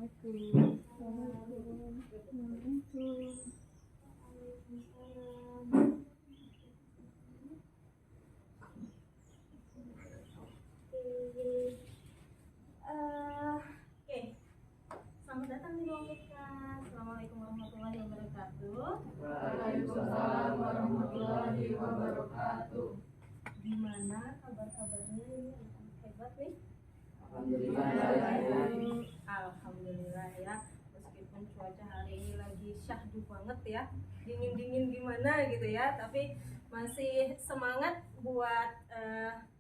Selamat datang di ruang kita. Assalamualaikum warahmatullahi wabarakatuh. Waalaikumsalam warahmatullahi wabarakatuh. Gimana kabar-kabarnya ini? Hebat nih. Alhamdulillah ya. Meskipun cuaca hari ini lagi syahdu banget ya, dingin-dingin gimana gitu ya, tapi masih semangat buat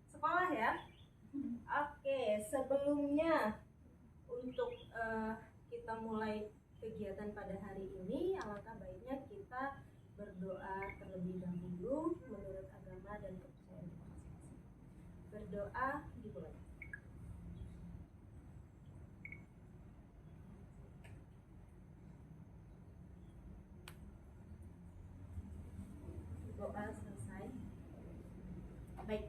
sekolah ya. Oke, sebelumnya untuk kita mulai kegiatan pada hari ini, alangkah baiknya kita berdoa terlebih dahulu menurut agama dan kepercayaan kita masing-masing. Berdoa dimulai. Doa selesai. Baik.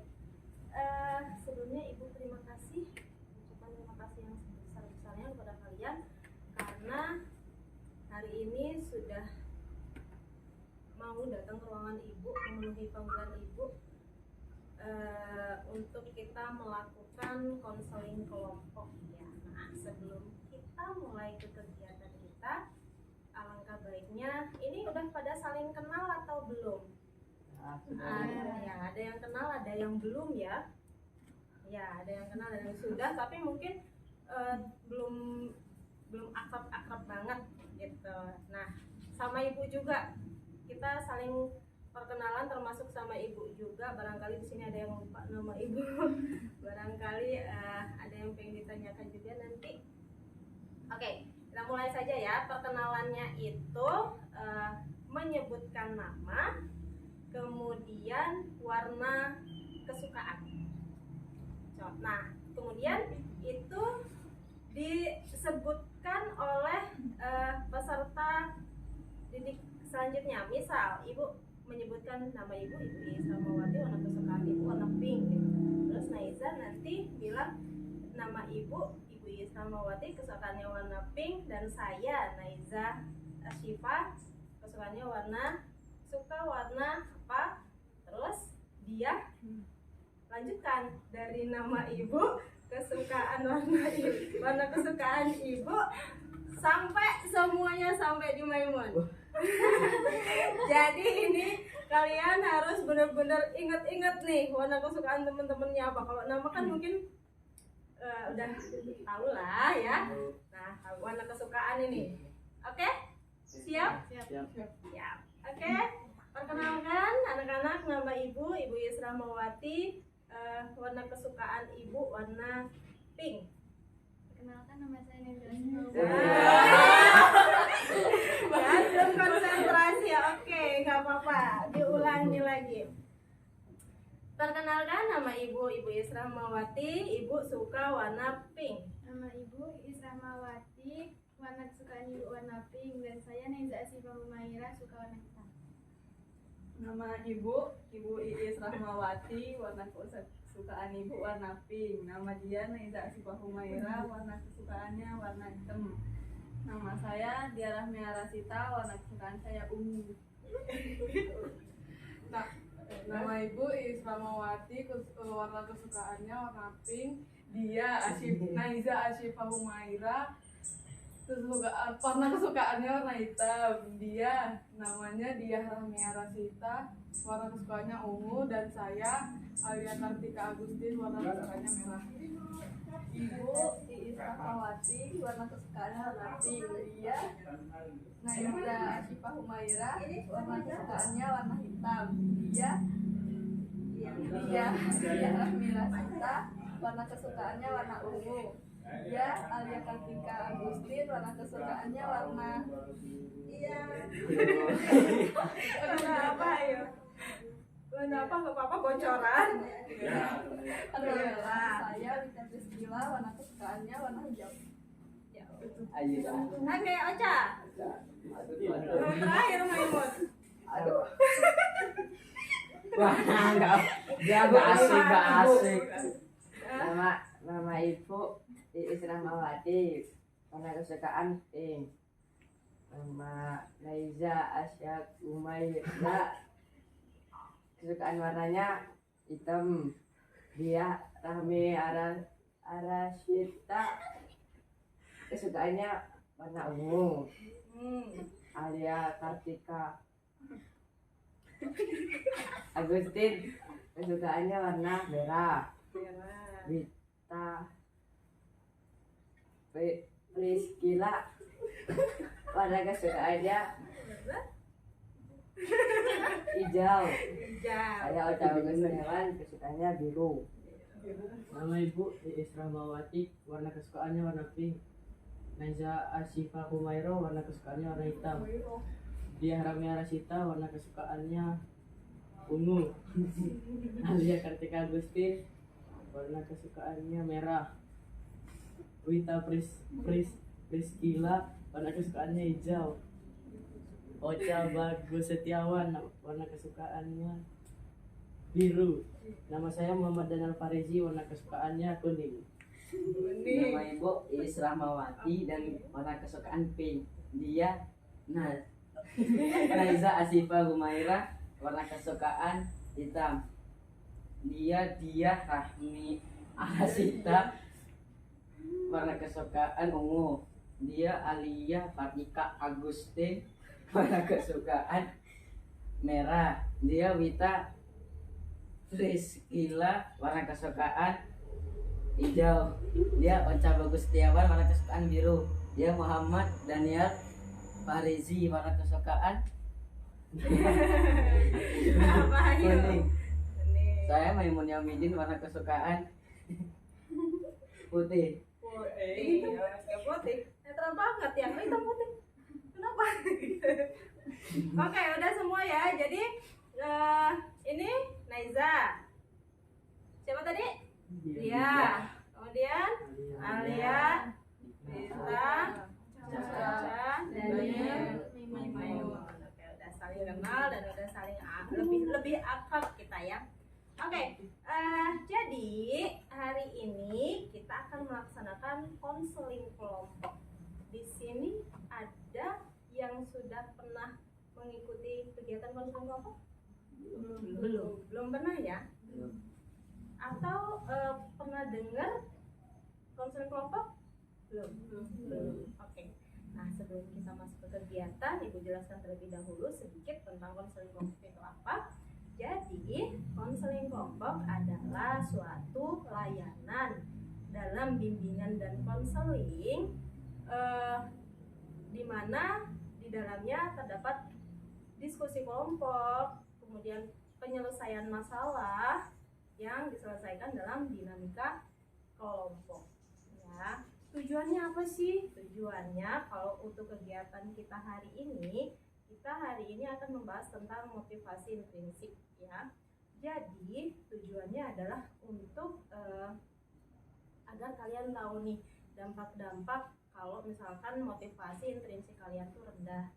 Sebelumnya Ibu terima kasih, ucapan terima kasih yang sebesar-besarnya kepada kalian karena hari ini sudah mau datang ke ruangan Ibu, memenuhi panggilan Ibu untuk kita melakukan konseling kelompok ya. Nah, sebelum kita mulai ke kegiatan kita, alangkah baiknya ini udah pada saling kenal atau belum? Ada yang kenal, ada yang belum ya. Ya, ada yang kenal, ada yang sudah, tapi mungkin belum akrab banget gitu. Nah, sama Ibu juga kita saling perkenalan, termasuk sama Ibu juga. Barangkali di sini ada yang lupa nama Ibu. Barangkali ada yang pengen ditanyakan juga nanti. Oke, kita mulai saja ya. Perkenalannya itu menyebutkan nama, kemudian warna kesukaan. Nah, kemudian itu disebutkan oleh peserta didik selanjutnya. Misal, Ibu menyebutkan nama Ibu Islamawati, warna kesukaan Ibu warna pink gitu. Terus Naiza nanti bilang nama Ibu Islamawati, kesukaannya warna pink, dan saya Naiza Asyifa, kesukaannya suka warna apa? Terus dia lanjutkan dari nama Ibu, kesukaan warna kesukaan Ibu, sampai semuanya sampai di Maimun. Jadi ini kalian harus benar-benar ingat-ingat nih warna kesukaan teman-temannya apa. Kalau nama kan mungkin udah tahu lah ya. Nah, warna kesukaan ini. Oke? Siap? Siap. Oke. Perkenalkan anak-anak, nama Ibu Islamawati, warna kesukaan Ibu warna pink. Perkenalkan, nama saya Nendra. Belum konsentrasi ya, oke, nggak apa-apa, diulangi lagi. Perkenalkan, nama Ibu Islamawati, Ibu suka warna pink. Nama Ibu Islamawati, warna kesukaan Ibu warna pink, dan saya Naiza Asyifa Humaira, suka warna hitam. Nama Ibu Iis Rahmawati, warna kesukaan Ibu warna pink. Nama dia Naiza Asyifa Humaira, warna kesukaannya warna hitam. Nama saya Dia Rahmia Rasita, warna kesukaan saya ungu. Nama Ibu Islamawati, warna kesukaannya warna pink. Dia Naiza Asyifa Humaira, warna kesukaannya warna hitam. Dia namanya Dia Rahmia Rasita, warna kesukaannya ungu, dan saya Alia Kartika Agustin, warna kesukaannya merah. Ibu Iis Rahmawati, warna kesukaannya warna pink. Dia Naiza Asyifa Humaira, warna kesukaannya warna hitam. Dia Rahmia Rasita, warna kesukaannya warna ungu. Dia Alia Kartika Agustin, warna kesukaannya warna Warna apa ya? Warna apa? Nggak apa-apa, bocoran. Saya Wika Priscila, warna kesukaannya warna hijau. Oke, Ocha. Terakhir Maimun. Aduh. Wah, enggak asik. Nama Ibu Iis Rahmawati, warna kesukaan pink. Nama Naiza Asya Umaira, kesukaan warnanya hitam. Dia Rahmi Arashita, kesukaannya warna ungu. Alia Kartika Agustin, kesukaannya warna merah. Wita Priscila, warna kesukaannya hijau. Saya Ocha Bagus Hewan, kesukaannya biru. Nama Ibu Iis Rahmawati, warna kesukaannya warna pink. Naiza Asyifa Humairo, warna kesukaannya warna hitam. Dia Ramya Rasita, warna kesukaannya ungu. Alia Kartika Agustin, warna kesukaannya merah. Wita Priscila, warna kesukaannya hijau. Ocha Bagus Setiawan, warna kesukaannya biru. Nama saya Muhammad Danal Farizi, warna kesukaannya kuning. Nama Ibu Iis Rahmawati dan warna kesukaan pink. Dia Naiza Asifa Humaira, warna kesukaan hitam. Dia Rahmi Arasita, warna kesukaan ungu. Dia Alia Fatika Agustin, warna kesukaan merah. Dia Wita Priscila, warna kesukaan hijau. Dia Ocha Bagus Setiawan, warna kesukaan biru. Dia Muhammad Daniel Farizi, warna kesukaan kuning. Saya Maimun Yamidin, warna kesukaan putih. Putih. Netral banget ya. Hitam putih. Kenapa? Oke, udah semua ya. Jadi ini Naiza. Siapa tadi? Dia. Kemudian Alia, Rita, Caca, Daniel, Maimun. Oke, udah saling kenal dan udah saling lebih akrab kita ya. Oke, jadi hari ini kita akan melaksanakan konseling kelompok. Di sini ada yang sudah pernah mengikuti kegiatan konseling kelompok? Belum pernah ya? Atau pernah dengar konseling kelompok? Belum. Oke. Nah, sebelum kita masuk ke kegiatan, Ibu jelaskan terlebih dahulu sedikit tentang konseling kelompok itu apa. Jadi, konseling kelompok adalah suatu layanan dalam bimbingan dan konseling di mana di dalamnya terdapat diskusi kelompok, kemudian penyelesaian masalah yang diselesaikan dalam dinamika kelompok. Ya, tujuannya apa sih? Tujuannya kalau untuk kegiatan kita hari ini akan membahas tentang motivasi intrinsik ya. Jadi tujuannya adalah untuk agar kalian tahu nih dampak-dampak kalau misalkan motivasi intrinsik kalian tuh rendah.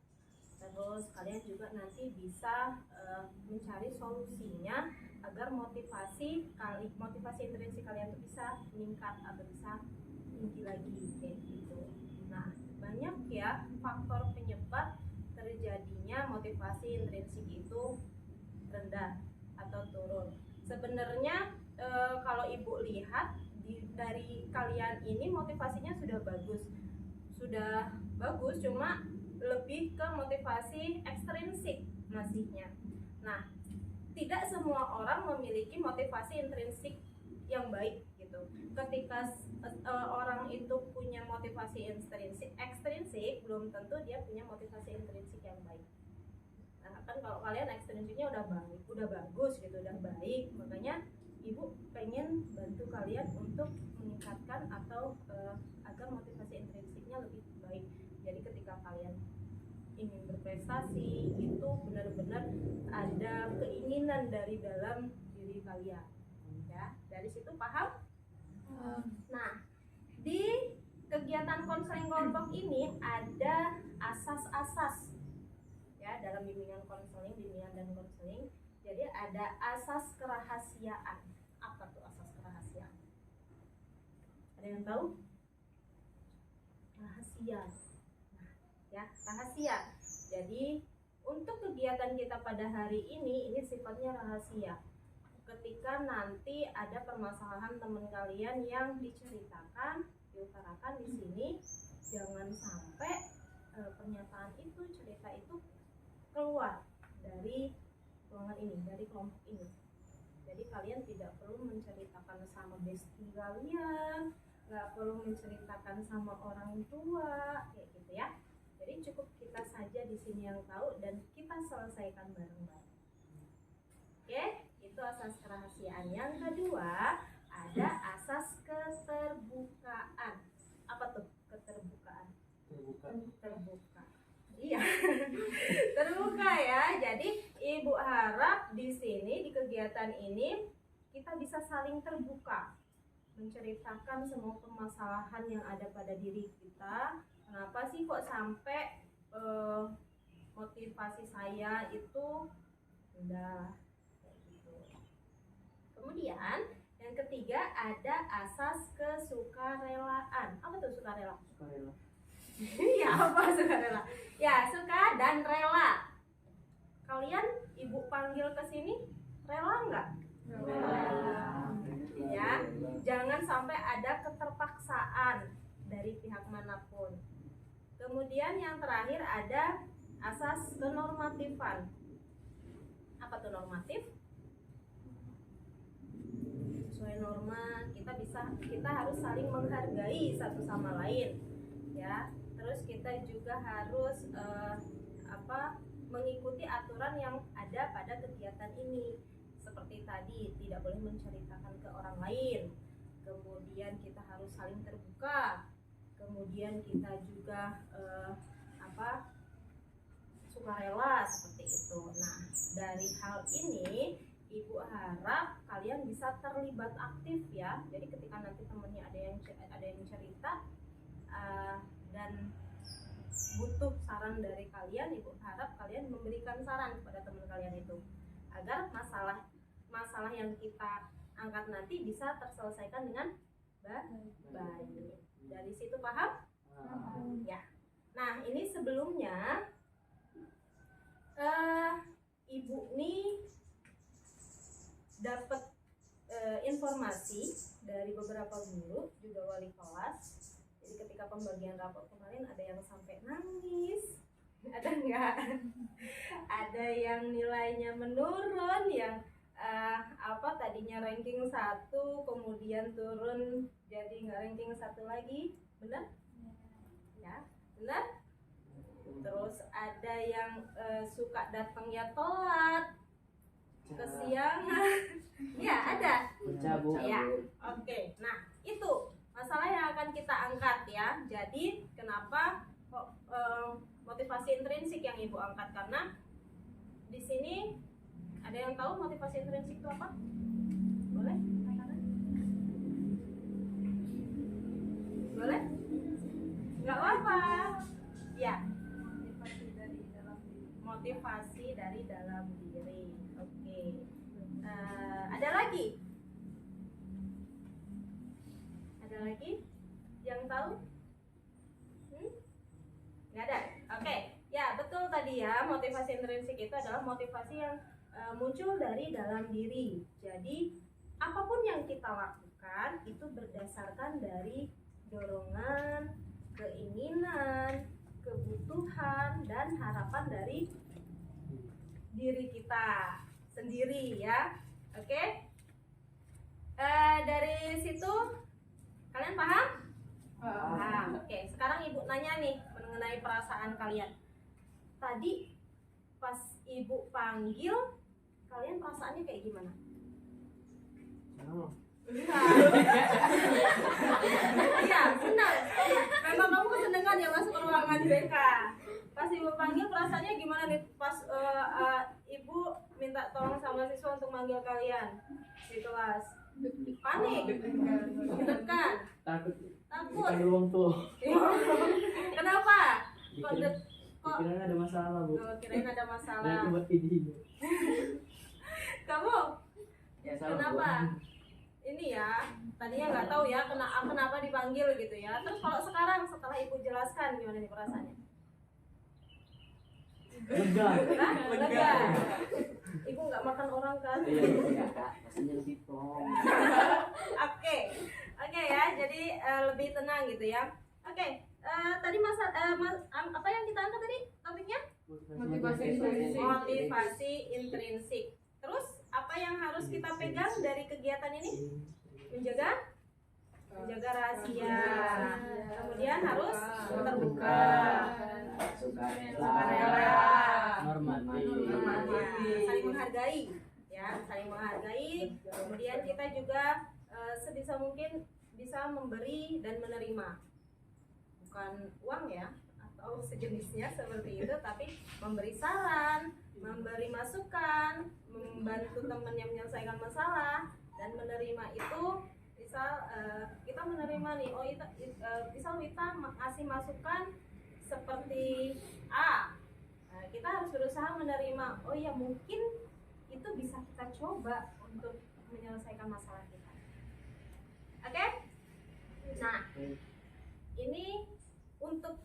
Terus kalian juga nanti bisa mencari solusinya agar motivasi intrinsik kalian tuh bisa meningkat atau bisa tinggi lagi kayak gitu. Nah, banyak ya faktor penyebab terjadinya motivasi intrinsik itu rendah atau turun. Sebenarnya kalau Ibu lihat dari kalian ini motivasinya sudah bagus, cuma lebih ke motivasi ekstrinsik masihnya. Nah, tidak semua orang memiliki motivasi intrinsik yang baik gitu. Ketika orang itu punya motivasi ekstrinsik, belum tentu dia punya motivasi intrinsik yang baik. Nah, kan kalau kalian ekstrinsiknya udah bagus gitu, udah baik, makanya Ibu pengen bantu kalian untuk meningkatkan atau agar motivasi intrinsiknya lebih baik. Jadi ketika kalian ingin berprestasi itu benar-benar ada keinginan dari dalam diri kalian. Ya, dari situ paham? Nah, di kegiatan konseling kelompok ini ada asas-asas ya dalam bimbingan dan konseling. Jadi ada asas kerahasiaan. Apa tuh asas kerahasiaan? Ada yang tahu? rahasia. Nah, ya, rahasia. Jadi untuk kegiatan kita pada hari ini sifatnya rahasia. Ketika nanti ada permasalahan teman kalian yang diceritakan, diutarakan di sini, jangan sampai pernyataan itu, cerita itu keluar dari ruangan ini, dari kelompok ini. Jadi kalian tidak perlu menceritakan sama bestie kalian, nggak perlu menceritakan sama orang tua, kayak gitu ya. Jadi cukup kita saja di sini yang tahu dan kita selesaikan bareng-bareng. Oke, itu asas kerahasiaan. Yang kedua, ada asas keterbukaan. Apa tuh keterbukaan? Terbuka. Iya. Terbuka ya. Jadi Ibu harap di sini di kegiatan ini kita bisa saling terbuka, menceritakan semua permasalahan yang ada pada diri kita. Kenapa sih kok sampai motivasi saya itu rendah kayak gitu. Kemudian yang ketiga ada asas kesukarelaan. Apa tuh sukarela? Sukarela. Ya apa sukarela? Ya suka dan rela. Kalian ibu panggil ke sini rela nggak? Ya, jangan sampai ada keterpaksaan dari pihak manapun. Kemudian yang terakhir ada asas kenormatifan. Apa tuh normatif? Sesuai norma, kita harus saling menghargai satu sama lain, ya. Terus kita juga harus mengikuti aturan yang ada pada kegiatan ini. Seperti tadi, tidak boleh menceritakan ke orang lain. Kemudian kita harus saling terbuka. Kemudian kita juga sukarela seperti itu. Nah, dari hal ini Ibu harap kalian bisa terlibat aktif ya. Jadi ketika nanti temennya ada yang cerita dan butuh saran dari kalian, Ibu harap kalian memberikan saran kepada teman kalian itu agar masalah yang kita angkat nanti bisa terselesaikan dengan baik. Dari situ paham? Ya. Nah, ini sebelumnya Ibu nih dapat informasi dari beberapa guru juga wali kelas. Jadi ketika pembagian rapor kemarin ada yang sampai nangis, ada enggak? Ada yang nilainya menurun, yang tadinya ranking 1 kemudian turun jadi nggak ranking 1 lagi, benar? Ya, benar. Terus ada yang suka datangnya telat, kesiangan. Ya, ada. Mencabut. Ya, oke. Nah, itu masalah yang akan kita angkat ya. Jadi kenapa motivasi intrinsik yang Ibu angkat, karena di sini ada yang tahu motivasi intrinsik itu apa? Boleh? Katakan. Boleh? Nggak apa-apa. Ya. Motivasi dari dalam diri. Oke. Ada lagi? Ada lagi yang tahu? Nggak ada. Oke. Ya, betul tadi ya. Motivasi intrinsik itu adalah motivasi yang muncul dari dalam diri. Jadi, apapun yang kita lakukan itu berdasarkan dari dorongan, keinginan, kebutuhan, dan harapan dari diri kita sendiri ya. Oke. Dari situ kalian paham? Paham. Oke, sekarang Ibu nanya nih mengenai perasaan kalian. Tadi pas Ibu panggil, kalian perasaannya kayak gimana? Iya, senang. Memang kamu kesenangan ya masuk ke ruangan BK. Pas Ibu panggil perasaannya gimana nih? Pas Ibu minta tolong sama siswa untuk manggil kalian di kelas. Panik, deg-degan, Takut. takut. Bukan ruang tuh. Kenapa? Kok Dikira ada masalah, Bu. kirain ada masalah. Nah, buat ini. Kamu Ya, salah, kenapa? Bu. ini ya, tadinya nggak tahu ya kenapa dipanggil gitu ya. Terus kalau sekarang setelah ibu jelaskan gimana nih perasaannya? Lega. Hah? Lega. Ibu nggak makan orang kan? Iya kak, rasanya lebih plong. Oke, oke ya. Jadi lebih tenang gitu ya. Oke, tadi apa yang kita angkat tadi topiknya? Motivasi intrinsik. Motivasi intrinsik. Terus apa yang harus kita pegang dari kegiatan ini? Menjaga rahasia. Kemudian harus terbuka, sukarela, saling menghargai, ya, saling menghargai. Kemudian kita juga sebisa mungkin bisa memberi dan menerima, bukan uang ya atau sejenisnya seperti itu, tapi memberi saran, memberi masukan, membantu teman yang menyelesaikan masalah, dan menerima itu misal kita menerima nih, oh itu misal kita ngasih masukan seperti A, nah, kita harus berusaha menerima, oh ya mungkin itu bisa kita coba untuk menyelesaikan masalah kita. Oke? Nah, ini untuk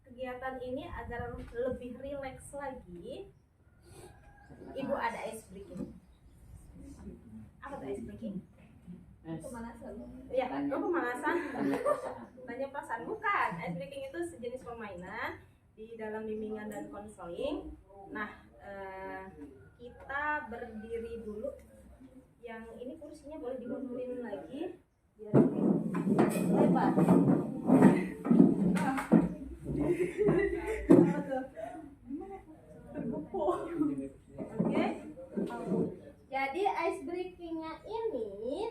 kegiatan ini agar lebih rileks lagi, ibu ada ice breaking. Apa tuh ice breaking? Pemanasan. Ya, pemanasan. Tanya perasaan, bukan. Ice breaking itu sejenis permainan di dalam bimbingan dan konseling. Nah, kita berdiri dulu. Yang ini kursinya boleh dimundurin lagi biar lebih lebar. Oke. Jadi ice breakingnya ini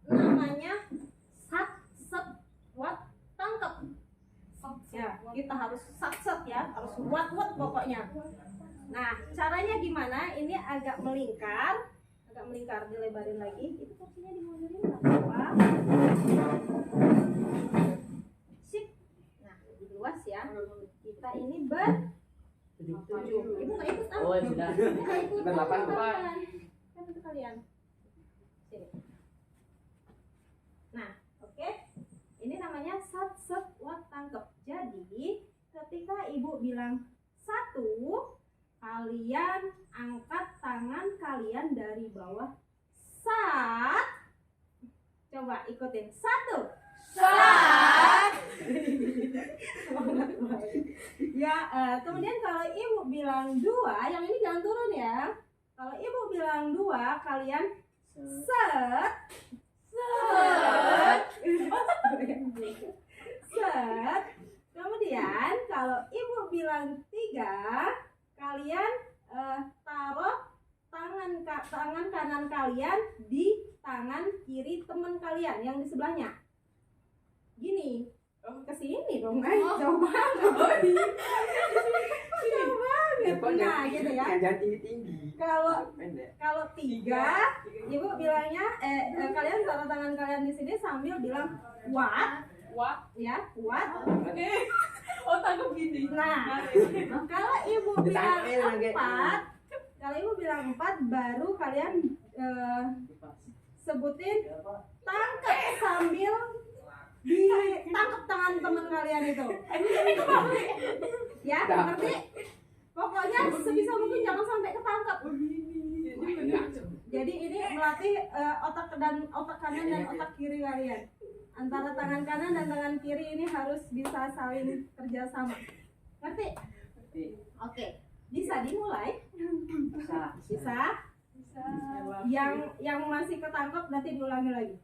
namanya sat set wat tangkep. Ya, kita harus sat set ya, harus wat pokoknya. Nah, caranya gimana? Ini agak melingkar, dilebarin lagi. Itu kursinya dimundurin nggak apa-apa. Sip. Nah, lebih luas ya. Kita ini tujuh. Ibu nggak ikut Oh, sudah. Nggak ikut. Berdelapan, Kan itu kalian. Sini. Nah, oke. Ini namanya sat set wat tangkep. Jadi, ketika ibu bilang 1, kalian angkat tangan kalian dari bawah. Sat. Coba ikutin. 1. Sat. Ya, kemudian kalau ibu bilang 2, yang ini jangan turun ya. Kalau ibu bilang 2, kalian set. Set. Kemudian kalau ibu bilang 3, kalian taruh tangan kanan kalian di tangan kiri teman kalian yang di sebelahnya. Gini, ke sini dong, jauh banget. Jauh banget. Nah, gitu ya. Jangan tinggi-tinggi. Kalau Pendek. 3, ibu bilangnya kalian taruh tangan kalian di sini sambil bilang what, ya, what. Oke. Oh, tangkap gini. Nah, kalau ibu bilang 4, baru kalian sebutin tangkep sambil ditangkep tangan teman kalian itu. Ya, ngerti? Pokoknya sebisa mungkin jangan sampai ketangkep. Jadi ini melatih otak kanan dan otak kiri kalian. Antara tangan kanan dan tangan kiri ini harus bisa saling kerjasama. Ngerti? Oke. Bisa dimulai? Bisa. Yang masih ketangkep nanti diulangi lagi.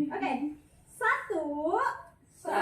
Oke. 1, 2, 4.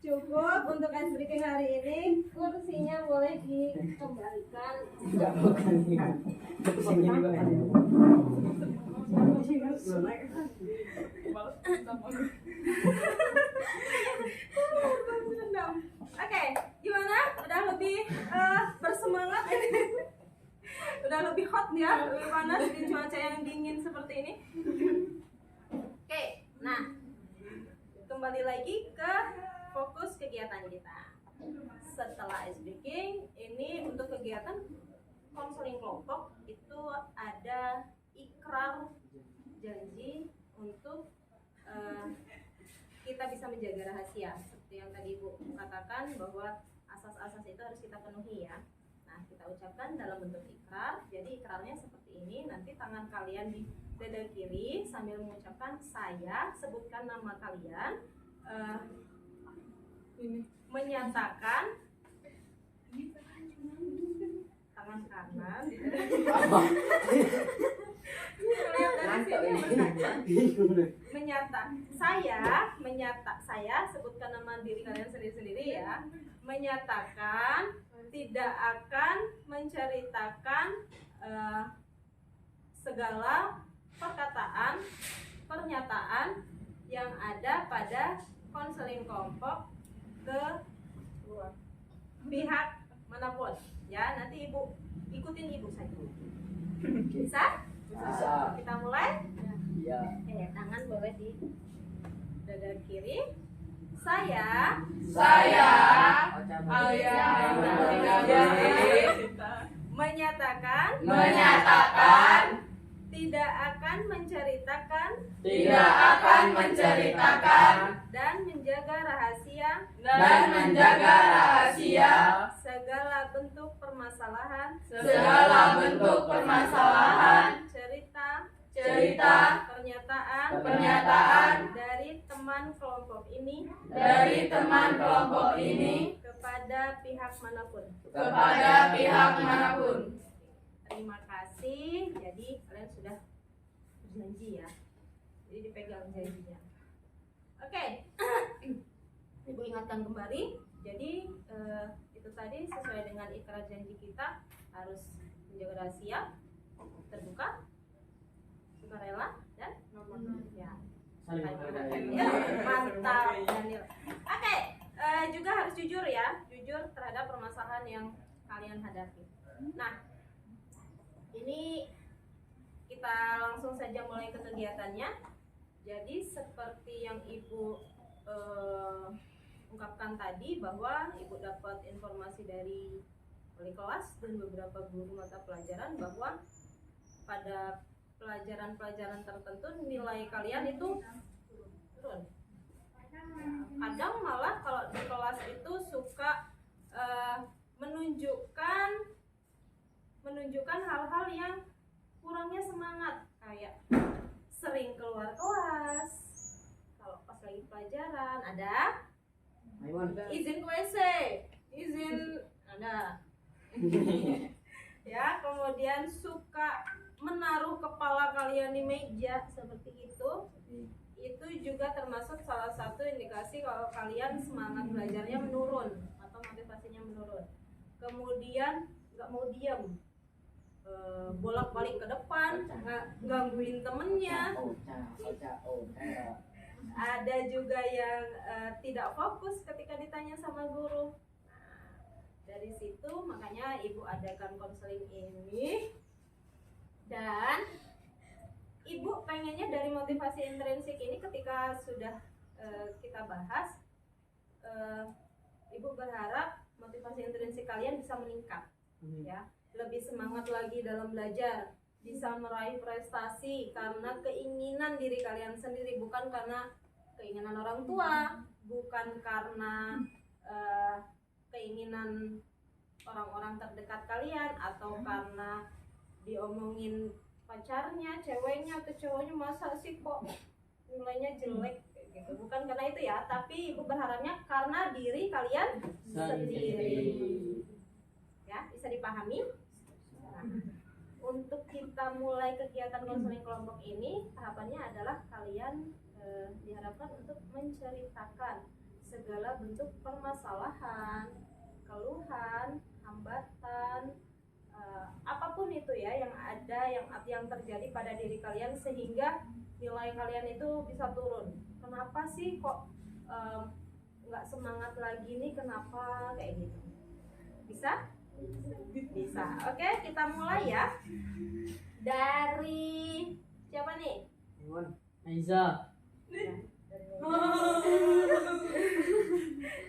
Cukup untuk ice breaking hari ini. Kursinya boleh dikembalikan. Enggak bukan ini. Pusing ini Bang. Oke, gimana? Udah lebih bersemangat ini? Udah lebih hot ya, lebih panas di cuaca yang dingin seperti ini. Oke, nah kembali lagi ke fokus kegiatan kita. Setelah ice breaking, ini untuk kegiatan konseling kelompok itu ada ikrar janji untuk kita bisa menjaga rahasia. Seperti yang tadi Ibu katakan bahwa asas-asas itu harus kita penuhi ya. Nah, kita ucapkan dalam bentuk ikrar. Jadi ikrarnya seperti ini. Nanti tangan kalian di dada kiri sambil mengucapkan saya, sebutkan nama kalian, menyatakan tangan kanan di dada kiri. Lihat dari sini saya sebutkan nama diri kalian sendiri-sendiri ya. Menyatakan tidak akan menceritakan segala perkataan, pernyataan yang ada pada konseling kelompok ke pihak manapun. Ya, nanti Ibu ikutin Ibu saja. Bisa? Bisa. Kita mulai? Iya. Tangan boleh di dada kiri. Saya menyatakan tidak akan menceritakan dan menjaga rahasia segala bentuk permasalahan cerita pernyataan dari teman kelompok ini kepada pihak manapun. Terima kasih. Jadi kalian sudah berjanji ya. Jadi dipegang janjinya. Oke. Ibu ingatkan kembali. Jadi itu tadi sesuai dengan ikrar janji kita harus menjaga rahasia, terbuka, sukarela dan ya. Saling menghargai. Ya, mantap Daniel. Oke, juga harus jujur ya, jujur terhadap permasalahan yang kalian hadapi. Nah, ini kita langsung saja mulai ke kegiatannya. Jadi seperti yang Ibu ungkapkan tadi bahwa Ibu dapat informasi dari wali kelas dan beberapa guru mata pelajaran bahwa pada pelajaran-pelajaran tertentu nilai kalian itu turun. Kadang malah kalau di kelas itu suka menunjukkan hal-hal yang kurangnya semangat, kayak sering keluar kelas. Kalau pas lagi pelajaran ada izin ke WC, izin ada. Ya, kemudian suka menaruh kepala kalian di meja seperti itu juga termasuk salah satu indikasi kalau kalian semangat belajarnya menurun atau motivasinya menurun. Kemudian nggak mau diam, bolak-balik ke depan, gangguin temennya. Ada juga yang tidak fokus ketika ditanya sama guru. Dari situ makanya Ibu adakan konseling ini. Dan Ibu pengennya dari motivasi intrinsik ini ketika sudah kita bahas, Ibu berharap motivasi intrinsik kalian bisa meningkat, ya, lebih semangat lagi dalam belajar, bisa meraih prestasi karena keinginan diri kalian sendiri, bukan karena keinginan orang tua, bukan karena keinginan orang-orang terdekat kalian atau karena diomongin pacarnya, ceweknya atau cowoknya, masa sih kok nilainya jelek gitu. Bukan karena itu ya, tapi Ibu berharapnya karena diri kalian sendiri. Ya, bisa dipahami? Nah, untuk kita mulai kegiatan konseling kelompok ini, tahapannya adalah kalian diharapkan untuk menceritakan segala bentuk permasalahan, keluhan, hambatan, apapun itu ya yang ada yang terjadi pada diri kalian sehingga nilai kalian itu bisa turun. Kenapa sih kok nggak semangat lagi nih? Kenapa kayak gitu? Bisa? Bisa. Oke, kita mulai ya. Dari siapa nih? Aiza.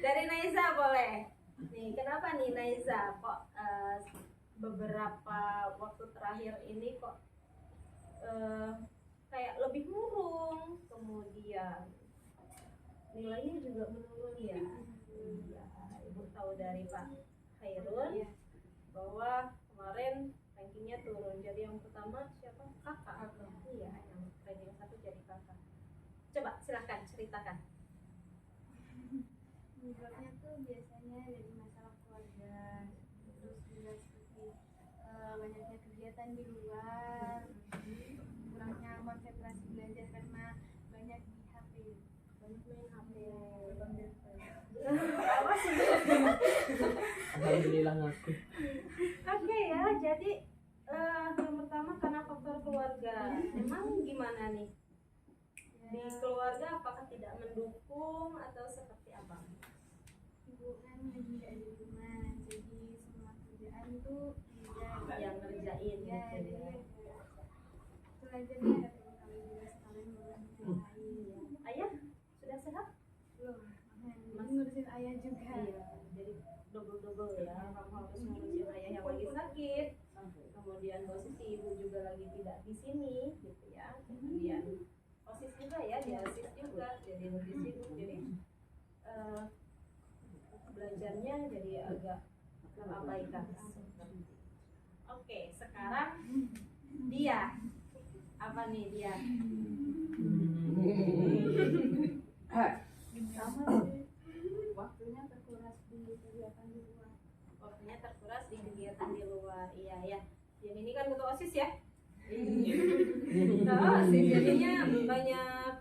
Dari Naiza boleh. Nih, kenapa nih Naiza kok beberapa waktu terakhir ini kok kayak lebih murung, kemudian nilainya juga menurun ya? Ya, Ibu tahu dari Pak Khairul bahwa kemarin rankingnya turun. Jadi yang pertama siapa? Kakak. Iya, yang ranking 1 jadi kakak. Coba silahkan ceritakan. Penyebabnya tuh biasanya dari masalah keluarga, terus juga seperti banyaknya kegiatan di luar, kurangnya konsentrasi belajar karena banyak di HP, banyak main HP. Apa sih? Alhamdulillah ngaku. Oke ya, jadi yang pertama karena faktor keluarga. Emang gimana nih? Di keluarga apakah tidak mendukung atau seperti apa? Ibu kan lagi nggak di rumah, jadi semua kerjaan tuh dia Yang ngerjain ya, gitu jadi ya. belajarnya ada kali juga sekalian ngurusin yang lain. Ayah sudah sehat? Belum, makanya ngurusin ayah juga. Iya, jadi double ya. Kamu harus ngurusin ayah yang lagi sakit. Kemudian posisi ibu juga lagi tidak di sini gitu ya. Kemudian osis juga ya, di osis juga, jadi lebih sibuk. Jadi belajarnya jadi agak terabaikan. Oke, sekarang dia apa nih dia? Sama sih. Waktunya terkuras di kegiatan di luar. Waktunya terkuras di kegiatan di luar. Iya ya. Yang ini kan ketua osis ya. Ketua osis jadinya banyak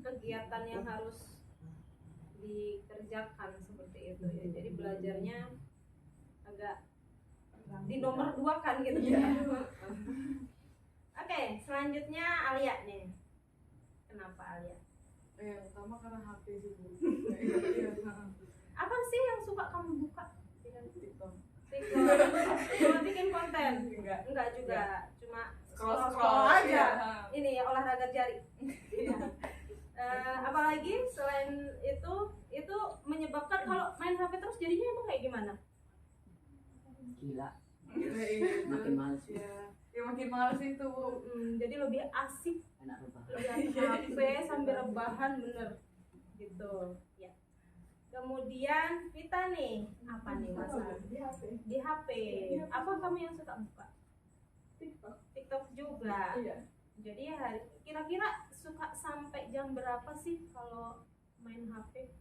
kegiatan yang harus dikerjakan seperti itu ya. Jadi belajarnya agak di nomor 2 kan gitu ya. Oke, selanjutnya Alia nih. Kenapa Alia? Yang pertama karena HP sih Bu. Iya. Apa sih yang suka kamu buka? TikTok. Cuma bikin konten? Enggak juga, cuma scroll aja. Ini ya olahraga jari. Apalagi selain itu menyebabkan kalau main HP terus jadinya emang kayak gimana? Gila. Makin males. Ya makin males itu Bu. Jadi lebih asik Enak lupa. lihat HP sambil rebahan bener gitu ya. Kemudian kita nih apa nih masalah di HP? Apa kamu yang suka buka? TikTok juga. Iya. Jadi kira-kira suka sampai jam berapa sih kalau main HP?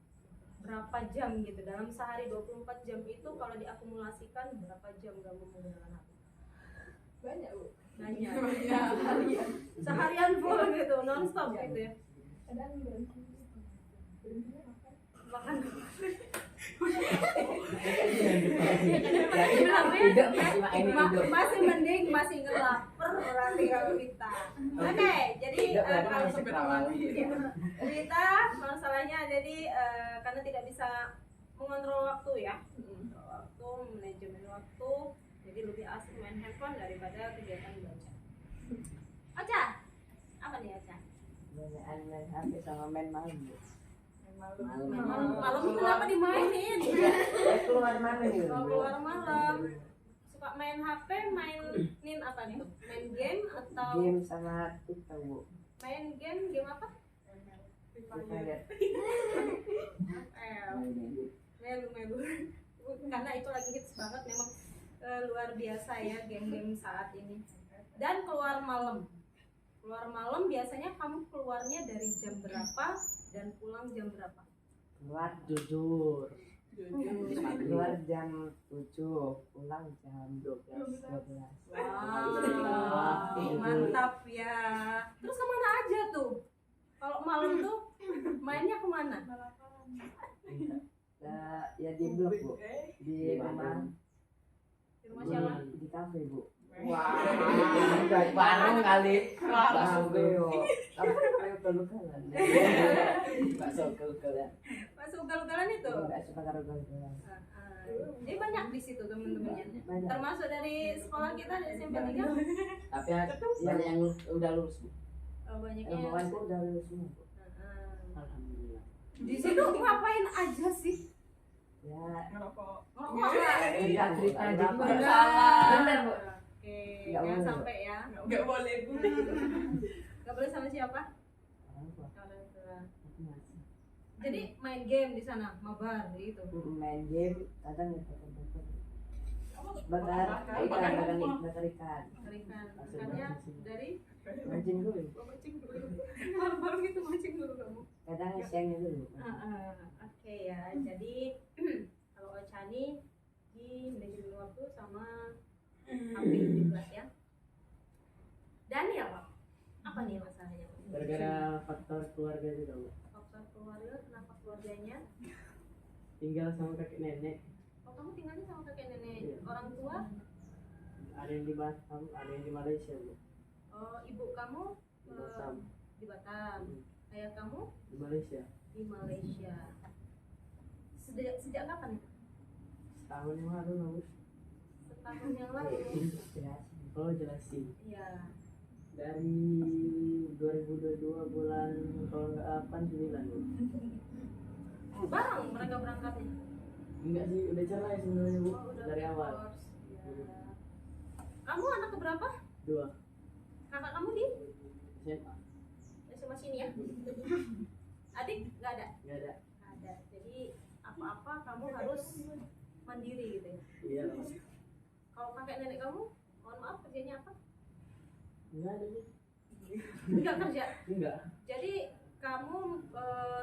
Berapa jam gitu dalam sehari 24 jam itu kalau diakumulasikan berapa jam kamu menggunakan HP? Banyak Bu. Banyak. Banyak. Seharian full gitu, nonstop gitu ya. Kadang berhenti. Makan masih mending masih ngelaper berarti kalau kita. Oke, jadi kalau kita masalahnya jadi karena tidak bisa mengontrol waktu ya, waktu manajemen waktu, jadi lebih asik main handphone daripada kegiatan belajar. Ocha, apa nih Ocha? Banyakan main HP sama main malam. Malam kenapa dimainin? Keluar mana gitu? Kalau keluar malam suka main HP, mainin apa nih? Main game atau Game sama TikTok Bu. main game apa? Melu karena itu lagi hits banget memang, luar biasa ya game-game saat ini. Dan keluar malam biasanya kamu keluarnya dari jam berapa dan pulang jam berapa? Keluar jujur. Keluar jam 7, pulang jam 12. Wow, mantap ya. Terus kemana aja tuh? Kalau malam tuh mainnya kemana? Ya di blok bu, di rumah, Di rumah siapa? di kafe bu. Wah. Warung kali. Warung. Bakso yo. Ugal-ugalan. Bakso ugal-ugalan. Pas ugal-ugalan itu. Enggak suka karo ugal-ugalan. Jadi banyak di situ teman-temannya. Banyak. Termasuk dari sekolah kita dari SMP 3. Tapi banyak yang udah lulus bu. Oh, banyaknya. Yang bawaanku udah lulus semua bu. Alhamdulillah. Di situ ngapain aja sih? Ya, Ngerokok. Ngomong cerita aja bu. Bener, Bu. Oke, Nggak jangan boleh. sampai ya. Nggak boleh bu. Gak boleh sama siapa? Orang tua, Orang tua. aku masih. Jadi main game di sana, mabar gitu. Main game, kadang ya bakar ikan, bakar ikan. Keringan. Ikannya dari Mancing dulu. mancing dulu. Malam-malam itu mancing dulu kamu. Kadang siangnya dulu. Oke ya, jadi kalau Ocani di manajemen waktu sama HP di kelas ya. Daniel, apa nih masalahnya? Gara-gara faktor keluarga juga bu. Faktor keluarga, kenapa keluarganya? Tinggal sama kakek nenek. Oh, kamu tinggalnya sama kakek nenek. Iya. Orang tua? Ada yang di Batam, ada yang di Malaysia bu. Oh, ibu kamu Di Batam, di Batam. Ayah kamu di Malaysia. di Malaysia. Sejak kapan itu? Setahun yang lalu lah bu. Setahun yang lalu. Oh jelasin. Iya. Dari 2022 bulan kalau nggak 8 9 bu. Bareng mereka berangkatnya. Enggak sih, udah cerai sebenarnya bu. Oh, udah Dari awal. divorce. Ya. Kamu anak keberapa? 2 Kakak kamu di SMA. SMA sini ya? Adik nggak ada? Nggak ada. Nggak ada. Jadi apa-apa kamu harus mandiri gitu ya. Iya bu. Kalau kakek nenek kamu, mohon maaf kerjanya apa? Nggak ada bu. Enggak kerja. Enggak. Jadi kamu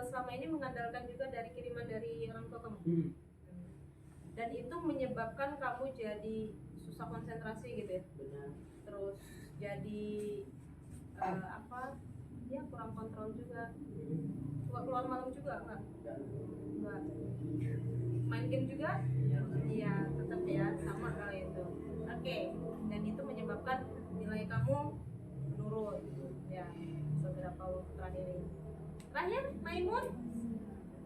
selama ini mengandalkan juga dari kiriman dari orang tua kamu. Dan itu menyebabkan kamu jadi susah konsentrasi gitu ya. Benar. Terus jadi apa? Ya kurang kontrol juga. Suka keluar malam juga enggak? Enggak. Main game juga? Iya, tetap ya sama kalau itu. Oke. Dan itu menyebabkan nilai kamu menurun ya beberapa waktu terakhir ini. Terakhir, Maimun,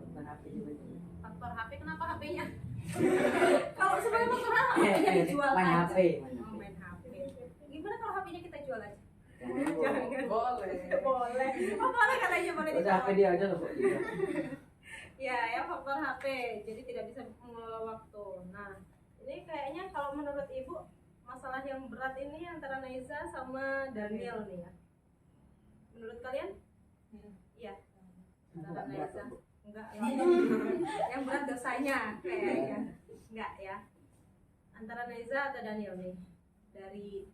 Bukan HP juga. faktor HP, kenapa HP-nya? Kalau sebenarnya faktor HP-nya dijual Main aja. HP. Oh, main HP. Gimana kalau HP-nya kita jual aja? Jangan. Boleh. Boleh. Oh, boleh katanya boleh Udah HP dijual. dia aja loh kok. Ya, ya faktor HP. Jadi tidak bisa mengelola waktu. Nah, ini kayaknya kalau menurut Ibu masalah yang berat ini antara Naiza sama Daniel nih ya. Menurut kalian? Iya. Antara Naiza. Enggak ya. Yang berat dosanya kayaknya. Enggak ya. Antara Naiza atau Daniel nih. Dari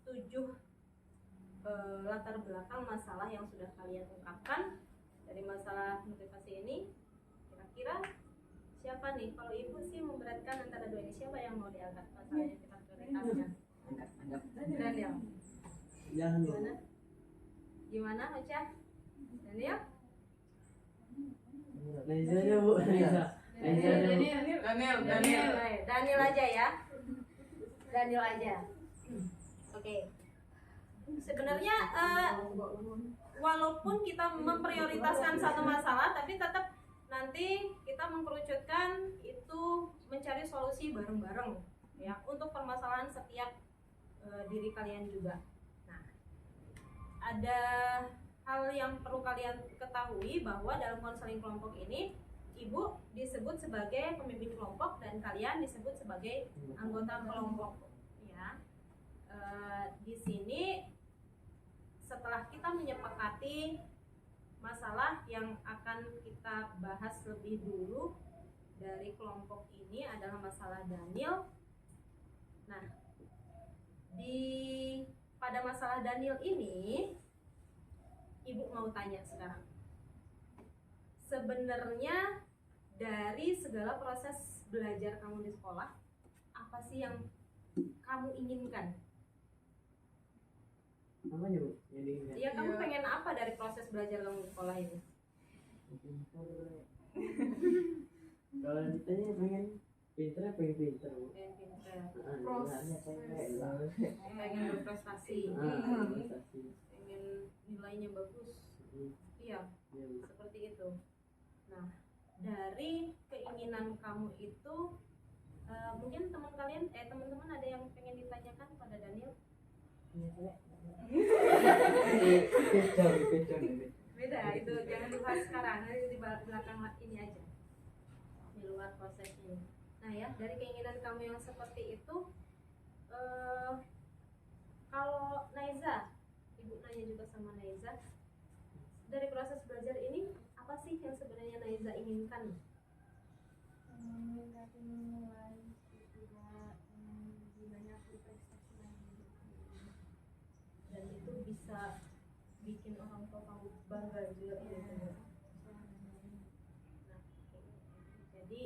7 latar belakang masalah yang sudah kalian ungkapkan dari masalah motivasi ini, kira-kira siapa nih? Kalau Ibu sih memberatkan antara dua ini, siapa yang mau diangkat masalahnya kita prioritaskan? Angkat. Daniel. Jangan bu. Gimana? Gimana, Ocha? Daniel? Naiza aja bu. Naiza. Naiza aja bu. Daniel. Daniel aja ya. Daniel aja. Oke. Sebenarnya walaupun kita memprioritaskan satu masalah, tapi tetap nanti kita mengkerucutkan itu mencari solusi bareng-bareng ya untuk permasalahan setiap diri kalian juga. Nah, ada hal yang perlu kalian ketahui bahwa dalam konseling kelompok ini Ibu disebut sebagai pemimpin kelompok dan kalian disebut sebagai anggota kelompok ya. Di sini setelah kita menyepakati masalah yang akan kita bahas lebih dulu dari kelompok ini adalah masalah Daniel. Nah, pada masalah Daniel ini Ibu mau tanya sekarang. Sebenarnya dari segala proses belajar kamu di sekolah, apa sih yang kamu inginkan? Namanya Bu, yang diingat. Iya, kamu Iya. pengen apa dari proses belajar kamu di sekolah ini? Kalau ditanya pengen pinter, pengen pinter Bu. Pengen pinter, Sebenarnya pengen pengen berprestasi, prestasi. pengen nilainya bagus. Iya, Iya Bu. seperti itu. Nah, dari keinginan kamu itu mungkin teman-teman ada yang pengen ditanyakan pada Daniel? Beda, itu jangan dibahas sekarang, nanti di belakang ini aja, di luar proses ini. Nah ya, dari keinginan kamu yang seperti itu, kalau Naiza, ibu nanya juga sama Naiza, dari proses belajar ini apa sih yang sebenarnya Naiza inginkan? meningkatin nilai juga lebih banyak berprestasi lagi. Dan itu bisa bikin orang tua kamu bangga juga gitu. Nah, jadi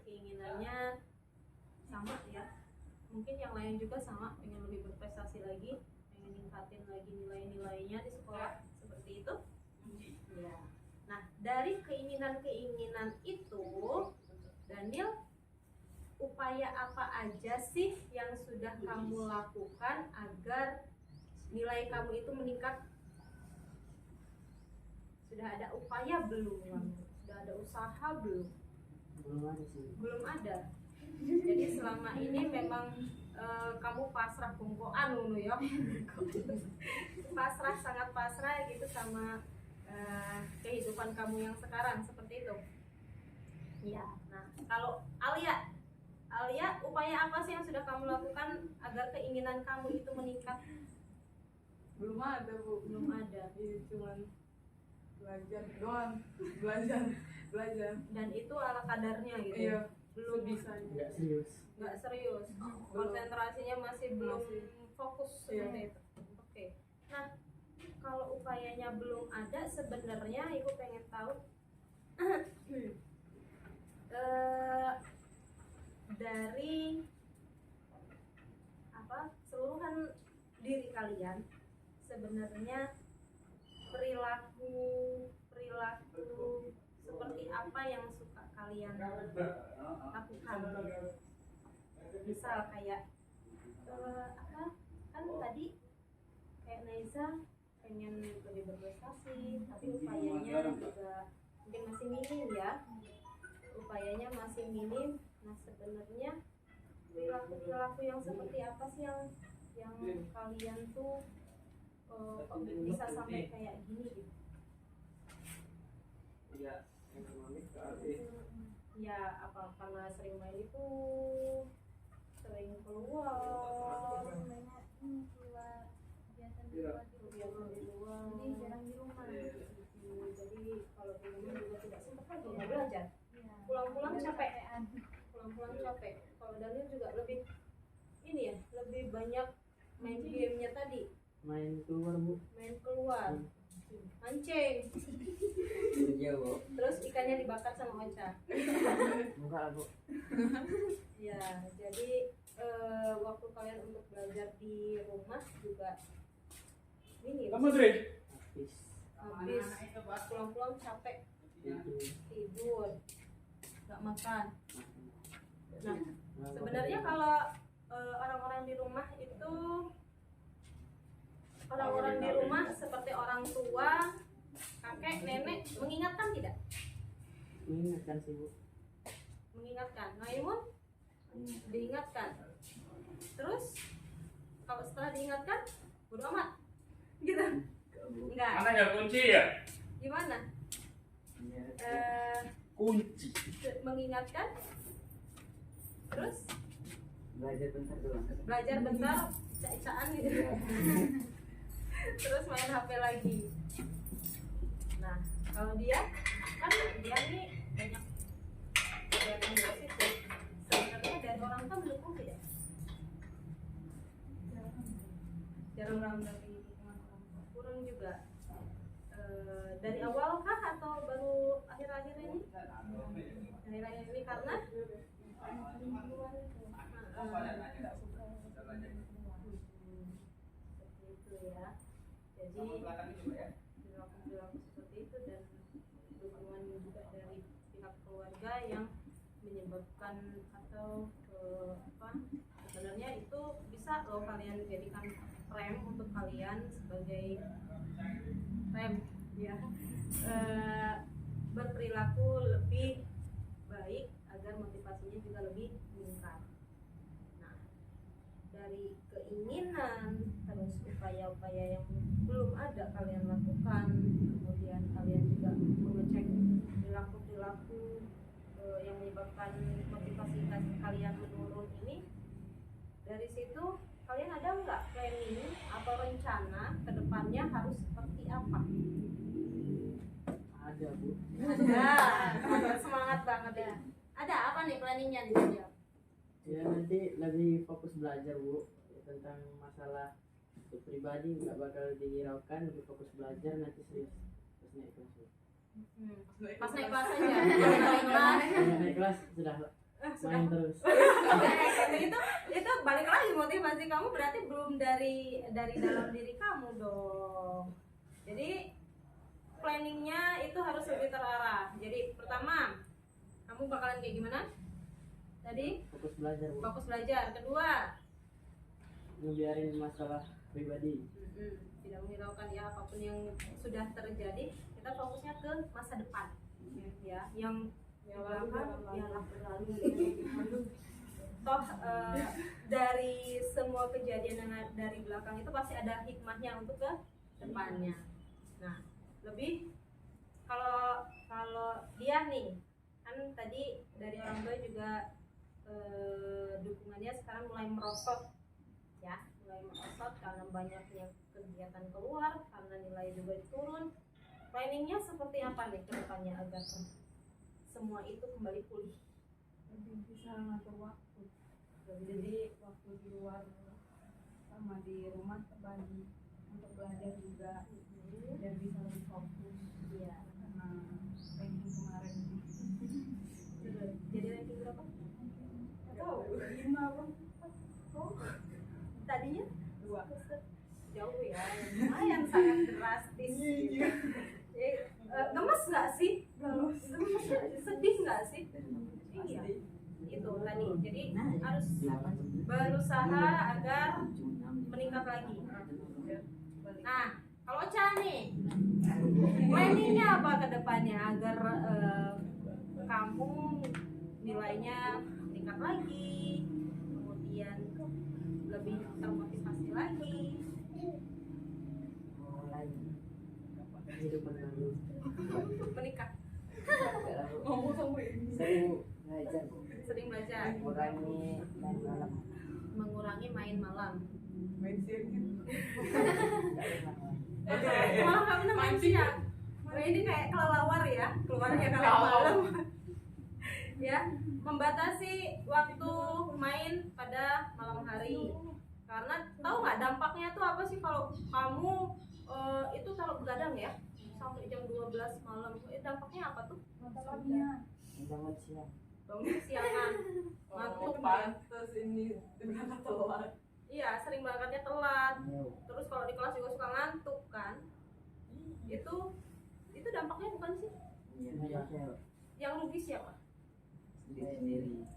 keinginannya sama ya, mungkin yang lain juga sama, pengen lebih berprestasi lagi, pengen ningkatin lagi nilai-nilainya di sekolah seperti itu ya. Nah, dari keinginan-keinginan itu, Daniel, upaya apa aja sih yang sudah kamu lakukan agar nilai kamu itu meningkat? Sudah ada upaya belum? Sudah ada usaha belum? Belum ada sih. Belum ada. Jadi selama ini memang kamu pasrah bungkoan ngono ya. Pasrah, sangat pasrah gitu sama kehidupan kamu yang sekarang seperti itu. Iya. Nah, kalau Alia, upaya apa sih yang sudah kamu lakukan agar keinginan kamu itu meningkat? Belum ada Bu. Belum ada. Iya, cuman belajar doang, belajar. Dan itu ala kadarnya gitu. Iya, Belum sebisanya. Nggak serius. nggak serius, konsentrasinya masih belum fokus Iya. seperti itu. Oke. Nah, kalau upayanya belum ada, sebenarnya ibu pengen tahu dari seluruhan diri kalian, sebenarnya perilaku seperti apa yang suka kalian lakukan? Misal kayak kan tadi kayak Naiza pengen lebih berprestasi, tapi upayanya juga mungkin masih minim ya, upayanya masih minim. Nah, sebenarnya perilaku yang seperti apa sih yang kalian tuh kok bisa sampai kayak gini gitu? Iya. Ya, apa karena sering main itu, sering keluar, Banyak ini keluar kegiatan di luar gitu. kegiatan di luar, Jadi jarang di rumah. jadi kalau di rumah juga tidak sempat lagi ya belajar, Iya. pulang-pulang capek, Kecapean. pulang-pulang capek. Kalau Daniel juga lebih ini ya, lebih banyak main gamenya tadi, Main keluar Bu. main keluar, mancing, Iya Bu. terus ikannya dibakar sama Ocha. Buka lah Bu. Ya, jadi waktu kalian untuk belajar di rumah juga ini habis pulang-pulang capek, tidur, nggak makan. Nah, sebenarnya kalau orang-orang di rumah itu, orang-orang di rumah seperti orang tua, kakek, nenek, mengingatkan tidak? Mengingatkan sih Bu. Mengingatkan. Naimun diingatkan. Terus kalau setelah diingatkan, bodo amat, gitu? Enggak. Mana nggak kunci ya? Gimana? Kunci. Mengingatkan, terus Belajar bentar doang. belajar bentar, ica-icaan gitu. Terus main HP lagi. Nah, kalau dia kan dia nih banyak kegiatan positif. Sebenarnya dari orang tua mendukung tidak? Jarang dari lingkungan orang tua. Kurang juga. Dari awal kah atau baru akhir-akhir ini? Akhir-akhir ini karena seperti itu ya. perilaku seperti itu dan dukungan juga dari pihak keluarga yang menyebabkan atau sebenarnya itu bisa loh kalian jadikan rem untuk kalian sebagai rem ya, berperilaku lebih baik agar motivasinya juga lebih meningkat. Nah, dari keinginan terus upaya-upaya yang belum ada kalian lakukan, kemudian kalian juga mengecek perilaku-perilaku yang menyebabkan motivasi kalian menurun ini. Dari situ kalian ada nggak planning atau rencana ke depannya harus seperti apa? Ada Bu. Ada, semangat banget ya. Ada apa nih planningnya nih dia? Ya nanti lebih fokus belajar Bu, tentang masalah pribadi nggak bakal dihiraukan, lebih fokus belajar, nanti serius terus naik kelas Bu. Pas naik kelas aja. Naik kelas. Naik kelas sudah main terus. itu balik lagi motivasi kamu berarti belum dari dalam diri kamu dong. Jadi planningnya itu harus lebih terarah. Jadi pertama, kamu bakalan kayak gimana? Tadi Fokus belajar Bu. fokus belajar. Kedua, Ngebiarin masalah pribadi. tidak menghiraukan ya apapun yang sudah terjadi. Kita fokusnya ke masa depan, ya. Yang belakang biarlah berlalu. Toh dari semua kejadian yang dari belakang itu pasti ada hikmahnya untuk ke depannya. Nah, lebih kalau dia nih kan tadi dari orang tua juga dukungannya sekarang mulai merosot ya, mulai merosot karena banyaknya kegiatan keluar, karena nilai juga turun. Planningnya seperti apa nih ke depannya agar semua itu kembali pulih? Lebih bisa ngatur waktu. Jadi waktu di luar sama di rumah terbagi untuk belajar juga, dan bisa lebih fokus. Iya. Karena ranking kemarin Jadi ranking berapa? nggak tahu 5 bang. Oh, tadinya 2. jauh ya, lumayan sangat drastis gitu. Gemes nggak sih? Sedih nggak sih? Iya, itu tadi. Jadi harus berusaha agar meningkat lagi. Nah, kalau Cha nih, planningnya apa ke depannya agar kamu nilainya meningkat lagi, kemudian lebih termotivasi lagi? Mulai Kehidupan baru. Menikah, Ngomong sama ini. sering belajar Bu. sering belajar, Kurangi main malam. mengurangi main malam. Main siang. Malah kamu main siang. Wah, ini kayak kelelawar ya, keluarnya kalau malam. Ya, membatasi waktu main pada malam hari. Karena tahu nggak dampaknya tuh apa sih kalau kamu itu kalau begadang ya sampai jam 12 malam, dampaknya apa tuh? Jangan siang. Bangun siangan, ngantuk. Pantes ini berangkat telat. Iya, sering berangkatnya telat. Terus kalau di kelas juga suka ngantuk kan? Itu dampaknya bukan sih? Iya. Yang rugi siapa? Sendiri.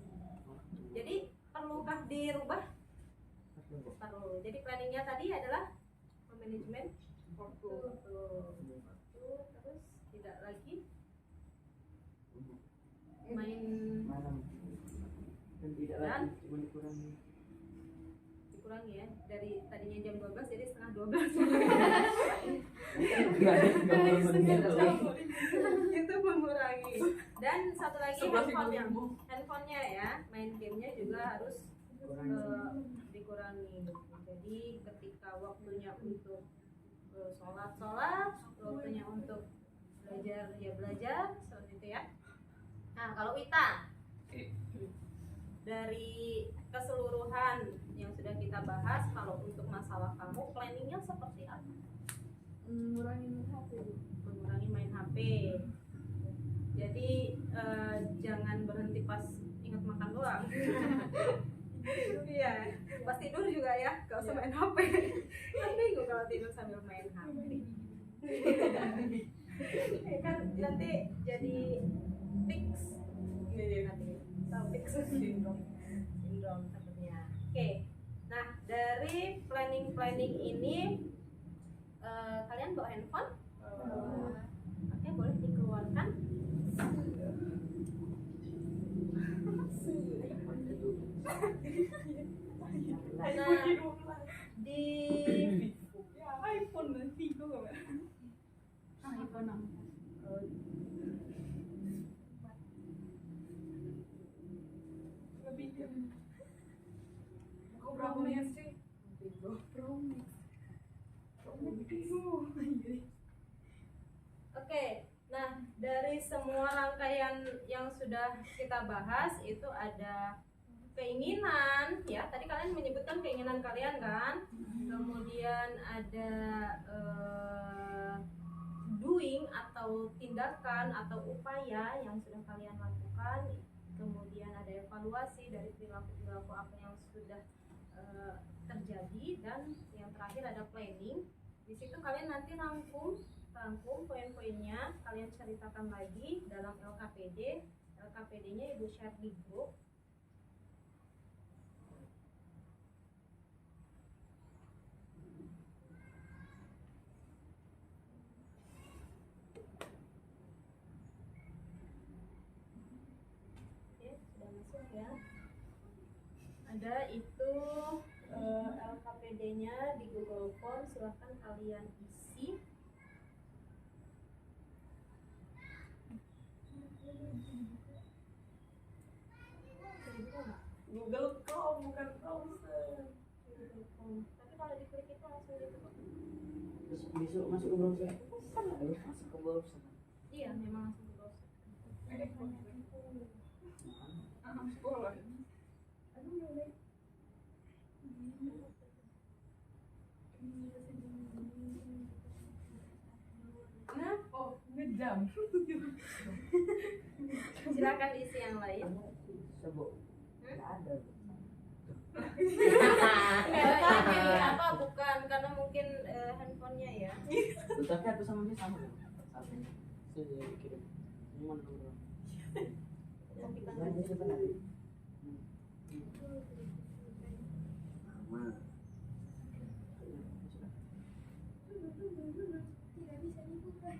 Jadi perlukah dirubah? Perlu. Jadi planningnya tadi adalah manajemen waktu. Terus tidak lagi main Malam. Dan tidak lagi cuma dikurangi. dikurangi ya, dari tadinya jam 12 jadi setengah 12. Itu mengurangi. Dan satu lagi handphonenya ya, main gamenya juga harus dikurangi. Jadi ketika waktunya untuk sholat, waktunya untuk belajar ya belajar, seperti itu ya. Nah, kalau Wita, dari keseluruhan yang sudah kita bahas, kalau untuk masalah kamu, planningnya seperti apa? Mengurangi HP. Mengurangi main HP. Jadi jangan berhenti pas ingat makan doang. Iya, pas tidur juga ya, gak usah main HP. Kan bingung kalau tidur sambil main HP. Kan nanti jadi fix nanti topik sindrom takutnya. Oke, nah dari planning ini kalian bawa handphone? Oke, boleh dikeluarkan. Nah, di iPhone dan Tigo kan? iPhone lebih Kok berapa menit sih? Oke, nah dari semua rangkaian yang sudah kita bahas itu ada keinginan, ya tadi kalian menyebutkan keinginan kalian kan, kemudian ada doing atau tindakan atau upaya yang sudah kalian lakukan, kemudian ada evaluasi dari perilaku apa yang sudah terjadi, dan yang terakhir ada planning. Di situ kalian nanti rangkum poin-poinnya, kalian ceritakan lagi dalam LKPD. LKPD-nya Ibu share di grup. Oke, sudah masuk ya. Ada itu LKPD-nya di Google Form, silahkan kalian isi. Google Chrome bukan browser. Tapi kalau diklik itu langsung ditutup. Terus besok masuk ke browser. Masuk ke browser. Iya, memang langsung ke browser. Anak sekolah. Nah, oh, ngejam. Silakan isi yang lain. Sebut. Nggak ada. LKPD apa bukan, karena mungkin handphonenya ya. Tapi aku sama dia sama. Sampai. Sudah dikirim. Ini mana nomor? Tapi kan Ya, dia sebenarnya. Mama. Tidak bisa dibuka.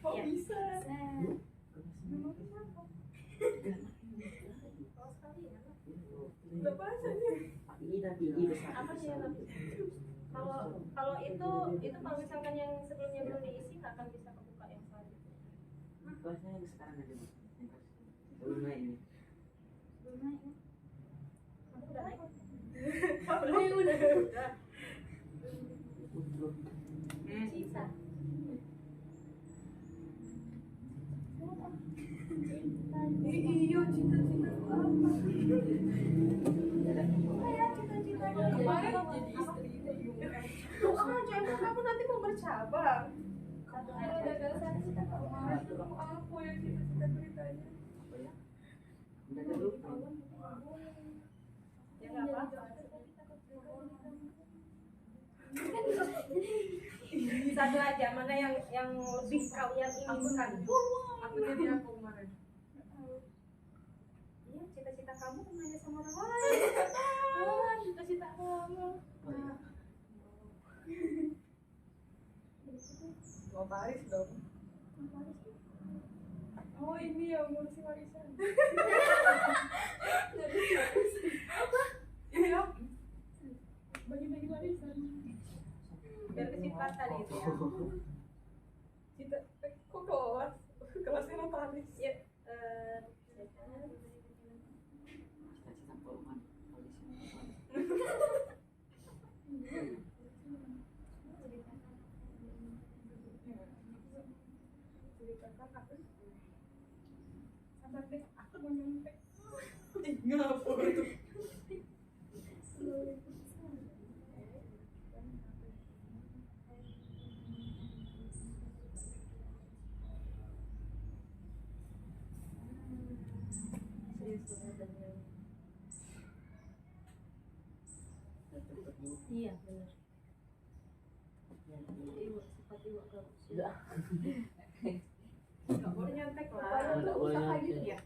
Kok bisa? Udah bahasanya. apa sih yang habis? Kalau itu kalau misalkan yang sebelumnya belum diisi nggak akan bisa kebuka yang selanjutnya. Bahasnya yang sekarang aja, Bu. Belum naik ini. Belum naik ya? Kamu udah naik? Udah. Sisa. Iya, cita-cita apa? Kemarin jadi istri Jangan kamu nanti mau bercabang. Kalau gagal satu kita kemarin aku yang cita-cita ceritanya. Udah dulu. Ya nggak apa-apa. Satu aja, mana yang lebih kalian inginkan? Aku jadi aku kemarin. Iya, cita-cita kamu kan nanya sama orang lain. Cita-cita kamu. Mau Paris dong. Oh ini ya ngurusin warisan. Iya. Bagi-bagi warisan. Biar kecepatan itu ya. Cita, kok kelas? Kelasnya notaris. Ya, Cita-cita Polman. Polisi. Ceritakan aku. Sabar deh, aku mau nyontek. Ngapur tuh. Iya benar. Ibu sifat ibu ke Udah. nggak boleh nyontek lah. Nggak boleh Usaha nyontek. gitu Iya.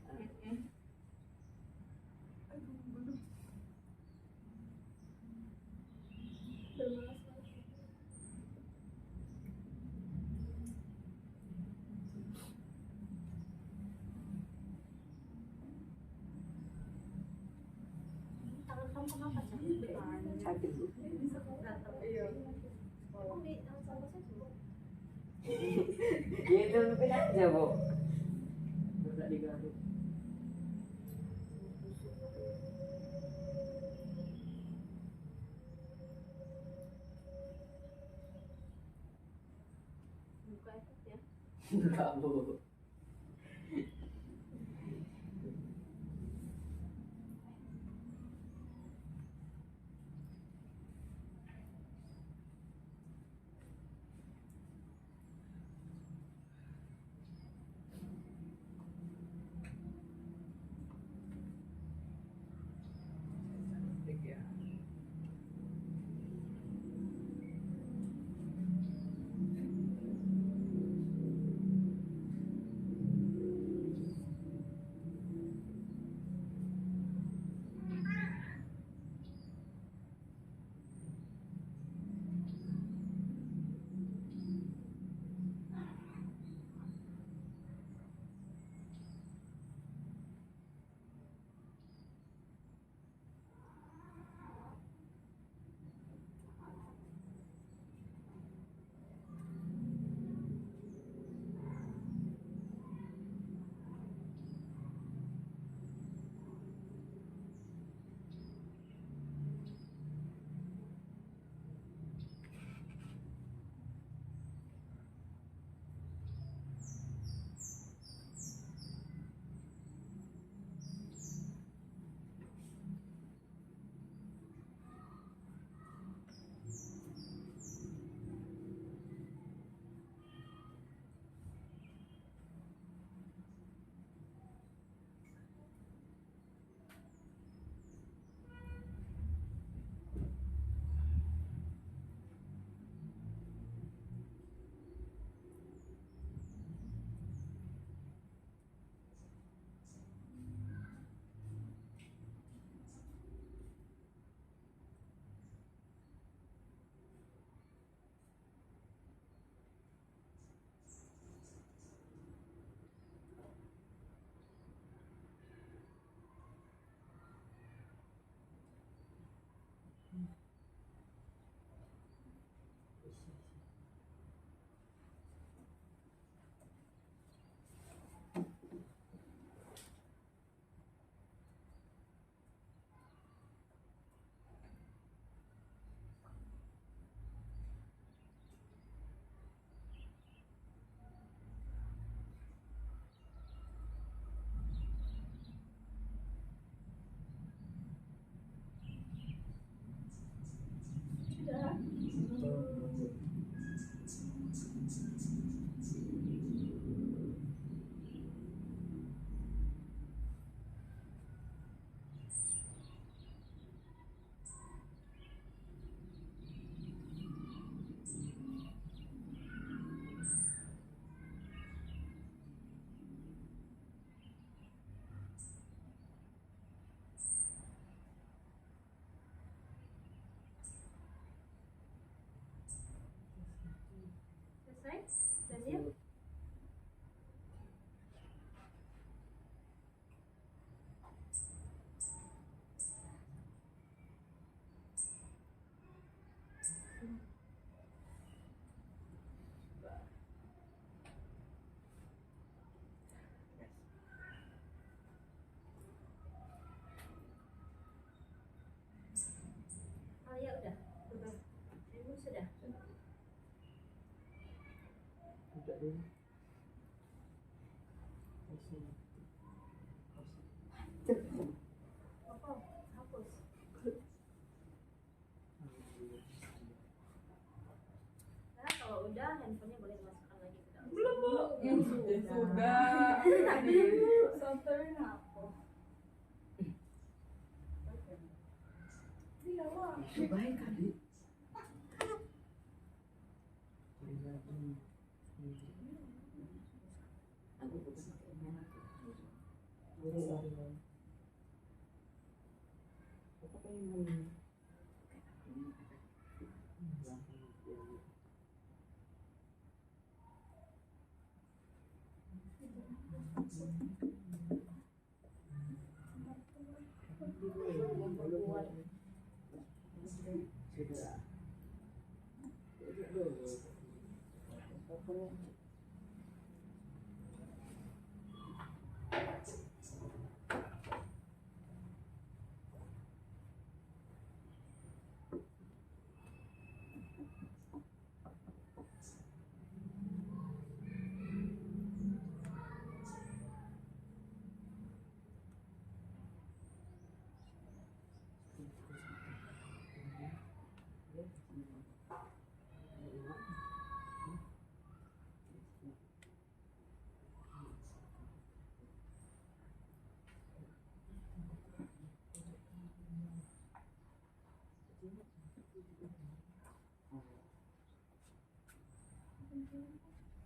Tangan kamu kenapa sakit? Sakit bu. Gatal. Iya. Kok di tangan saya sembuh? Ya itu mungkin aja bu. Nggak digaruk. Buka efek ya. Enggak bu. Selesai? Udah siap? Oh ya udah. Udah. Ibu sudah. Udah dulu. Apa? Hapus. Nah, kalau udah handphonenya boleh dimasukkan lagi ke dalam. Belum bu. Ya sudah. Software apa? Iya lah. Baik kali.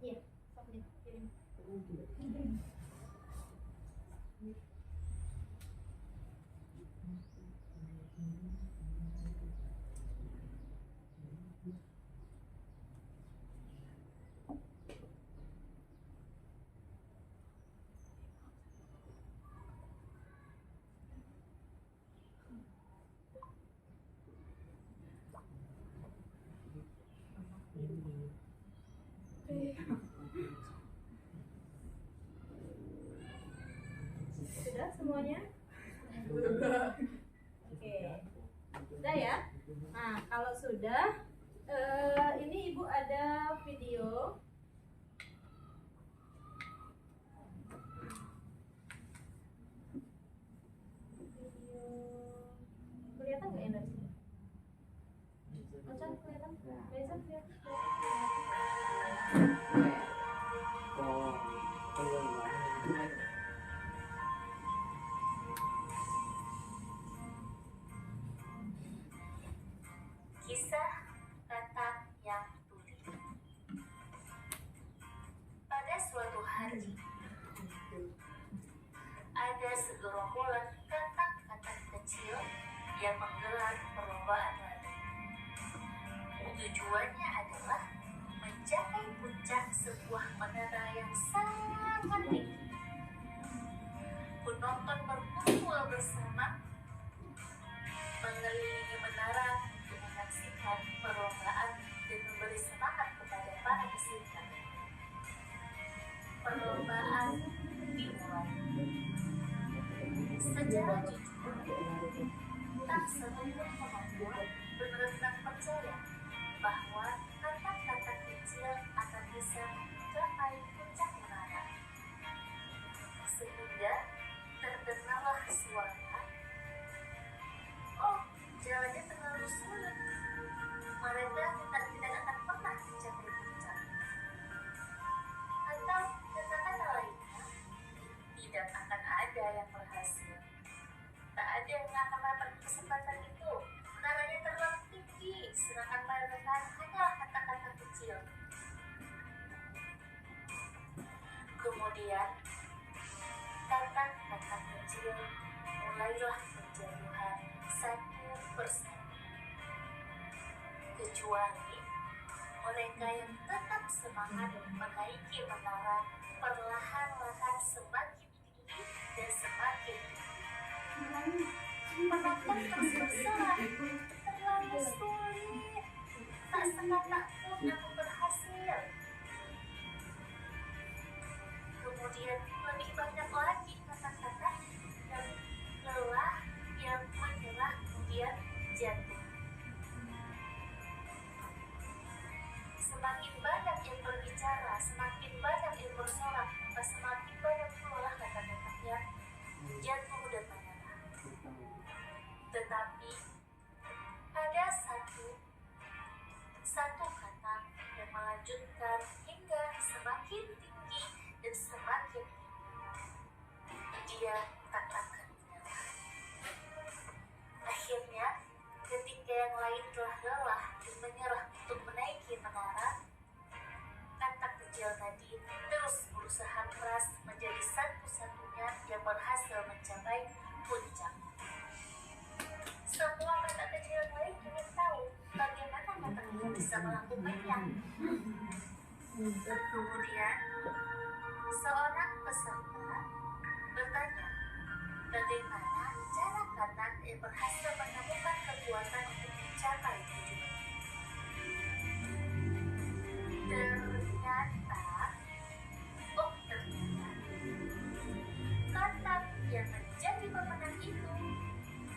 Iya, sok nih, kirim. Sudah semuanya? Oke. Sudah ya? Nah, kalau sudah, ini Ibu ada video. Video. Kelihatan nggak yang dari sini? Ocan kelihatan? Reza kelihatan? Kisah Katak yang Tuli. Pada suatu hari, ada segerombolan katak-katak kecil yang menggelar perlombaan lari. Tujuannya adalah mencapai puncak sebuah menara yang sangat tinggi. Penonton berkumpul bersama mengelilingi menara untuk menyaksikan perlombaan dan memberi semangat kepada para peserta. Perlombaan dimulai. Secara jujur, tak semua penonton benar-benar percaya bahwa katak-katak kecil akan bisa mencapai puncak menara. Sehingga terdengarlah suara, "Oh, jalannya terlalu sulit. Mereka tidak akan pernah mencapai puncak." Atau kata-kata lainnya, tidak akan ada yang berhasil. Tak ada yang akan dapat kesempatan itu. Menaranya terlalu tinggi, sedangkan mereka hanyalah kata-kata kecil. Kemudian, kata-kata kecil mulailah berjatuhan satu persatu. Kecuali mereka yang tetap semangat menaiki menara perlahan-lahan semakin tinggi dan semakin tinggi. Penonton terus bersorak, terlalu sulit, tak sekata pun aku berhasil. Kemudian lebih banyak lagi kata-kata yang lelah, yang menyerah, kemudian jatuh. Semakin banyak yang berbicara, semakin banyak yang bersorak, semakin banyak pula kata-kata yang jatuh dan menyerah. Tetapi ada satu kata yang melanjutkan hingga semakin tinggi dan semakin tinggi. Dia tak akan menyerah. Akhirnya, ketika yang lain telah lelah dan menyerah untuk menaiki menara, kata kecil tadi terus berusaha keras menjadi satu-satunya yang berhasil melakukannya. Kemudian, seorang peserta bertanya, bagaimana cara Katan berhasil menemukan kekuatan untuk mencapai tujuan. Ternyata yang menjadi pemenang itu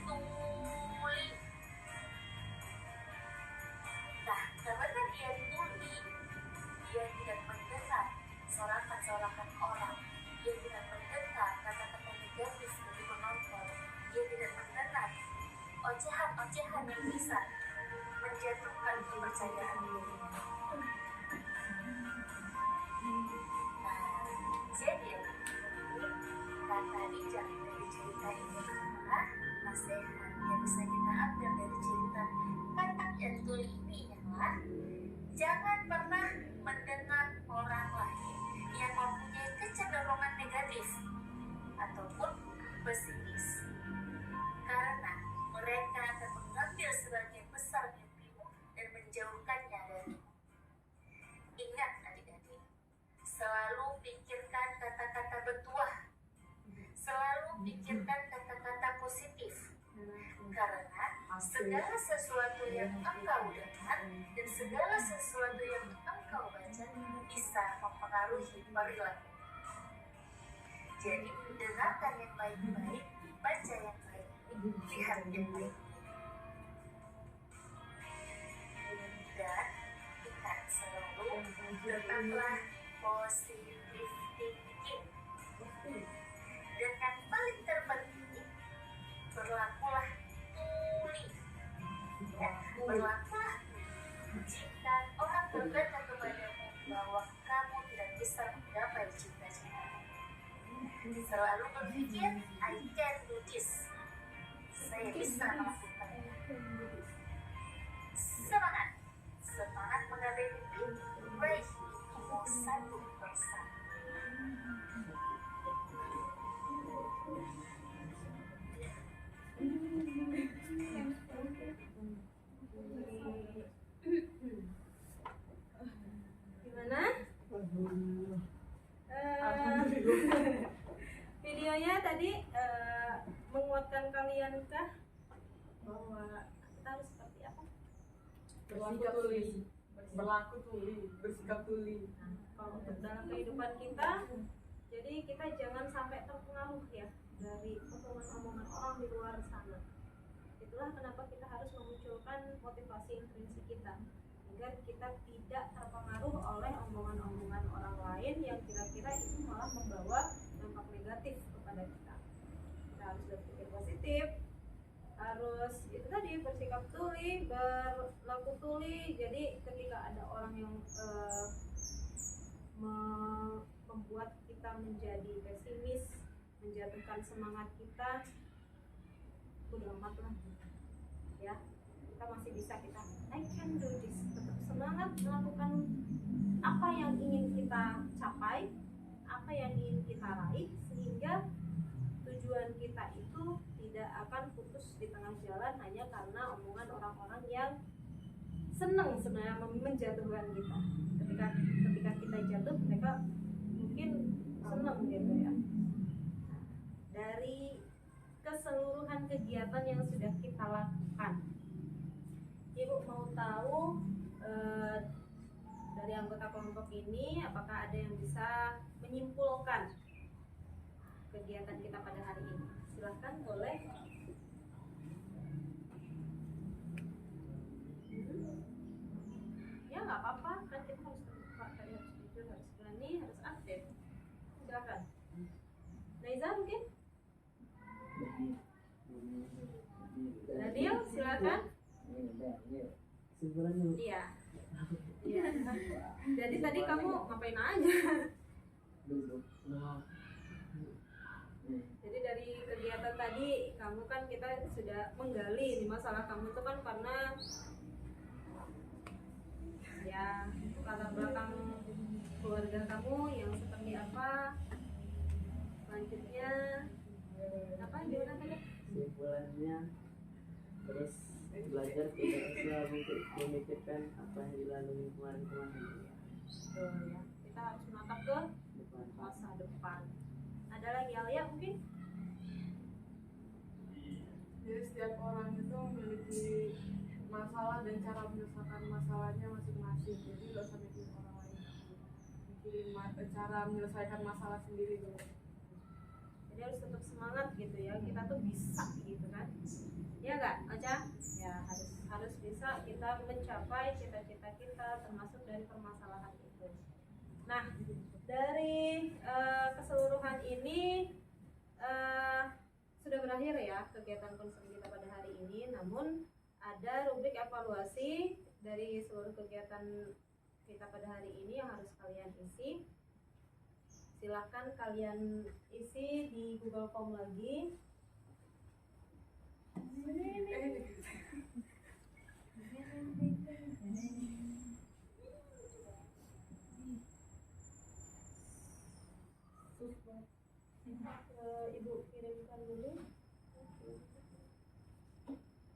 Tuli. Nah, karena dia tuli, dia tidak mendengar sorakan-sorakan orang, dia tidak mendengar kata-kata negatif dari penonton, dia tidak mendengar ocehan-ocehan yang bisa menjatuhkan kepercayaan diri. Jadi, kata bijak dari cerita ini adalah nasihat yang bisa kita ambil dari cerita Katak dan Tuli ini ialah jangan pernah mendengar orang lain yang mempunyai kecenderungan negatif ataupun pesimis, karena mereka akan mengambil sebagian besar mimpimu dan menjauhkannya darimu. Ingat adik-adik, selalu pikirkan kata-kata bertuah, selalu pikirkan kata-kata positif, karena segala sesuatu yang engkau dengar dan segala sesuatu yang engkau baca bisa mempengaruhi perilaku. Jadi dengarkan yang baik-baik, baca yang baik-baik, lihat yang baik. Dan ingat selalu, tetaplah positive thinking. Dan yang paling terpenting, berlakulah tuli. Ya, berlakulah jika orang berkata kepadamu bahwa kamu tidak bisa menggapai cita-cita. Selalu berpikir, I can do this. Saya bisa melakukannya. Semangat, semangat menggapai mimpi, raih mimpimu satu persatu. Gimana? Videonya tadi menguatkan kalian kah bahwa kita harus seperti apa? berlaku tuli, bersikap tuli. Kalau untuk dalam kehidupan kita, jadi kita jangan sampai terpengaruh ya dari omongan-omongan orang di luar sana. Itulah kenapa kita harus memunculkan motivasi intrinsik kita, agar kita tidak terpengaruh oleh omongan-omongan orang lain yang kira-kira itu malah membawa dampak negatif kepada kita. Kita harus berpikir positif, harus itu tadi bersikap tuli, berlaku tuli. Jadi ketika ada orang yang membuat kita menjadi pesimis, menjatuhkan semangat kita, udah amat lah ya, kita masih bisa, kita I can do this, tetap semangat melakukan apa yang ingin kita capai, apa yang ingin kita raih, sehingga tujuan kita itu tidak akan putus di tengah jalan hanya karena omongan orang-orang yang senang sebenarnya menjatuhkan kita. Ketika kita jatuh, mereka mungkin senang gitu ya. Dari keseluruhan kegiatan yang sudah kita lakukan, Ibu mau tahu dari anggota kelompok ini apakah ada yang bisa menyimpulkan kegiatan kita pada hari ini? Silahkan, boleh. Ya nggak apa-apa, kan kita harus terbuka, tadi harus jujur, harus berani, harus aktif. Silahkan. Naiza mungkin? Nadil, silakan. Sebenarnya Iya. Iya. Jadi tadi kamu ngapain aja? Jadi dari kegiatan tadi kamu kan kita sudah menggali nih masalah kamu itu kan karena ya latar belakang keluarga kamu yang seperti apa, selanjutnya apa gimana tadi? kesimpulannya terus belajar tidak selalu memikirkan apa yang dilalui kemarin-kemarin. Betul ya. Kita harus menatap ke Depan. masa depan. Ada lagi Alia mungkin? Jadi setiap orang itu memiliki masalah dan cara menyelesaikan masalahnya masing-masing. Jadi nggak usah mikirin orang lain, mikirin cara menyelesaikan masalah sendiri dulu. Jadi harus tetap semangat gitu ya. Kita tuh bisa gitu kan? Ya nggak, Ocha? Ya harus bisa kita mencapai cita-cita kita termasuk dari permasalahan itu. Nah, dari keseluruhan ini sudah berakhir ya kegiatan konseling kita pada hari ini. Namun ada rubrik evaluasi dari seluruh kegiatan kita pada hari ini yang harus kalian isi. Silahkan kalian isi di Google Form lagi. Ibu kirimkan dulu.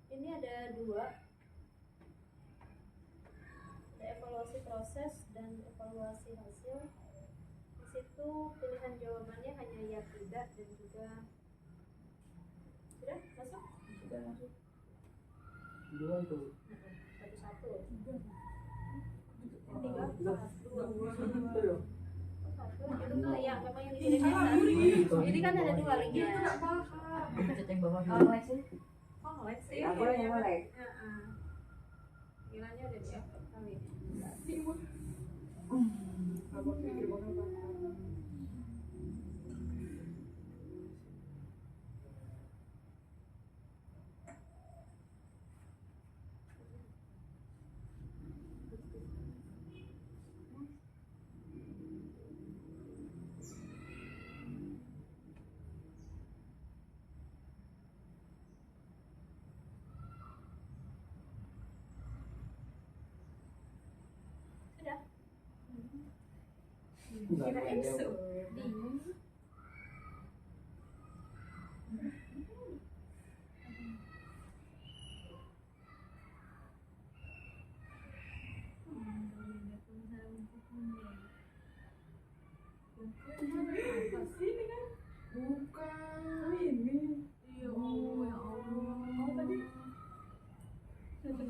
Ini ada dua, ada evaluasi proses dan evaluasi hasil. Di situ pilihan jawabannya hanya ya, tidak, dan juga sudah masuk. Sudah masuk. Dua tuh. Satu-satu. Tiga, Loh, satu. loh. Satu. Itu tuh ya, memang yang dikirimkan. Ini kan ada dua linknya. Pencet yang bawah. Oh, let's see. Aku yang melek. Kiranya udah di-upload kali. Sudah. Kirain bingung. Bukan ini. Iya, oh ya Allah. Tadi. Nanti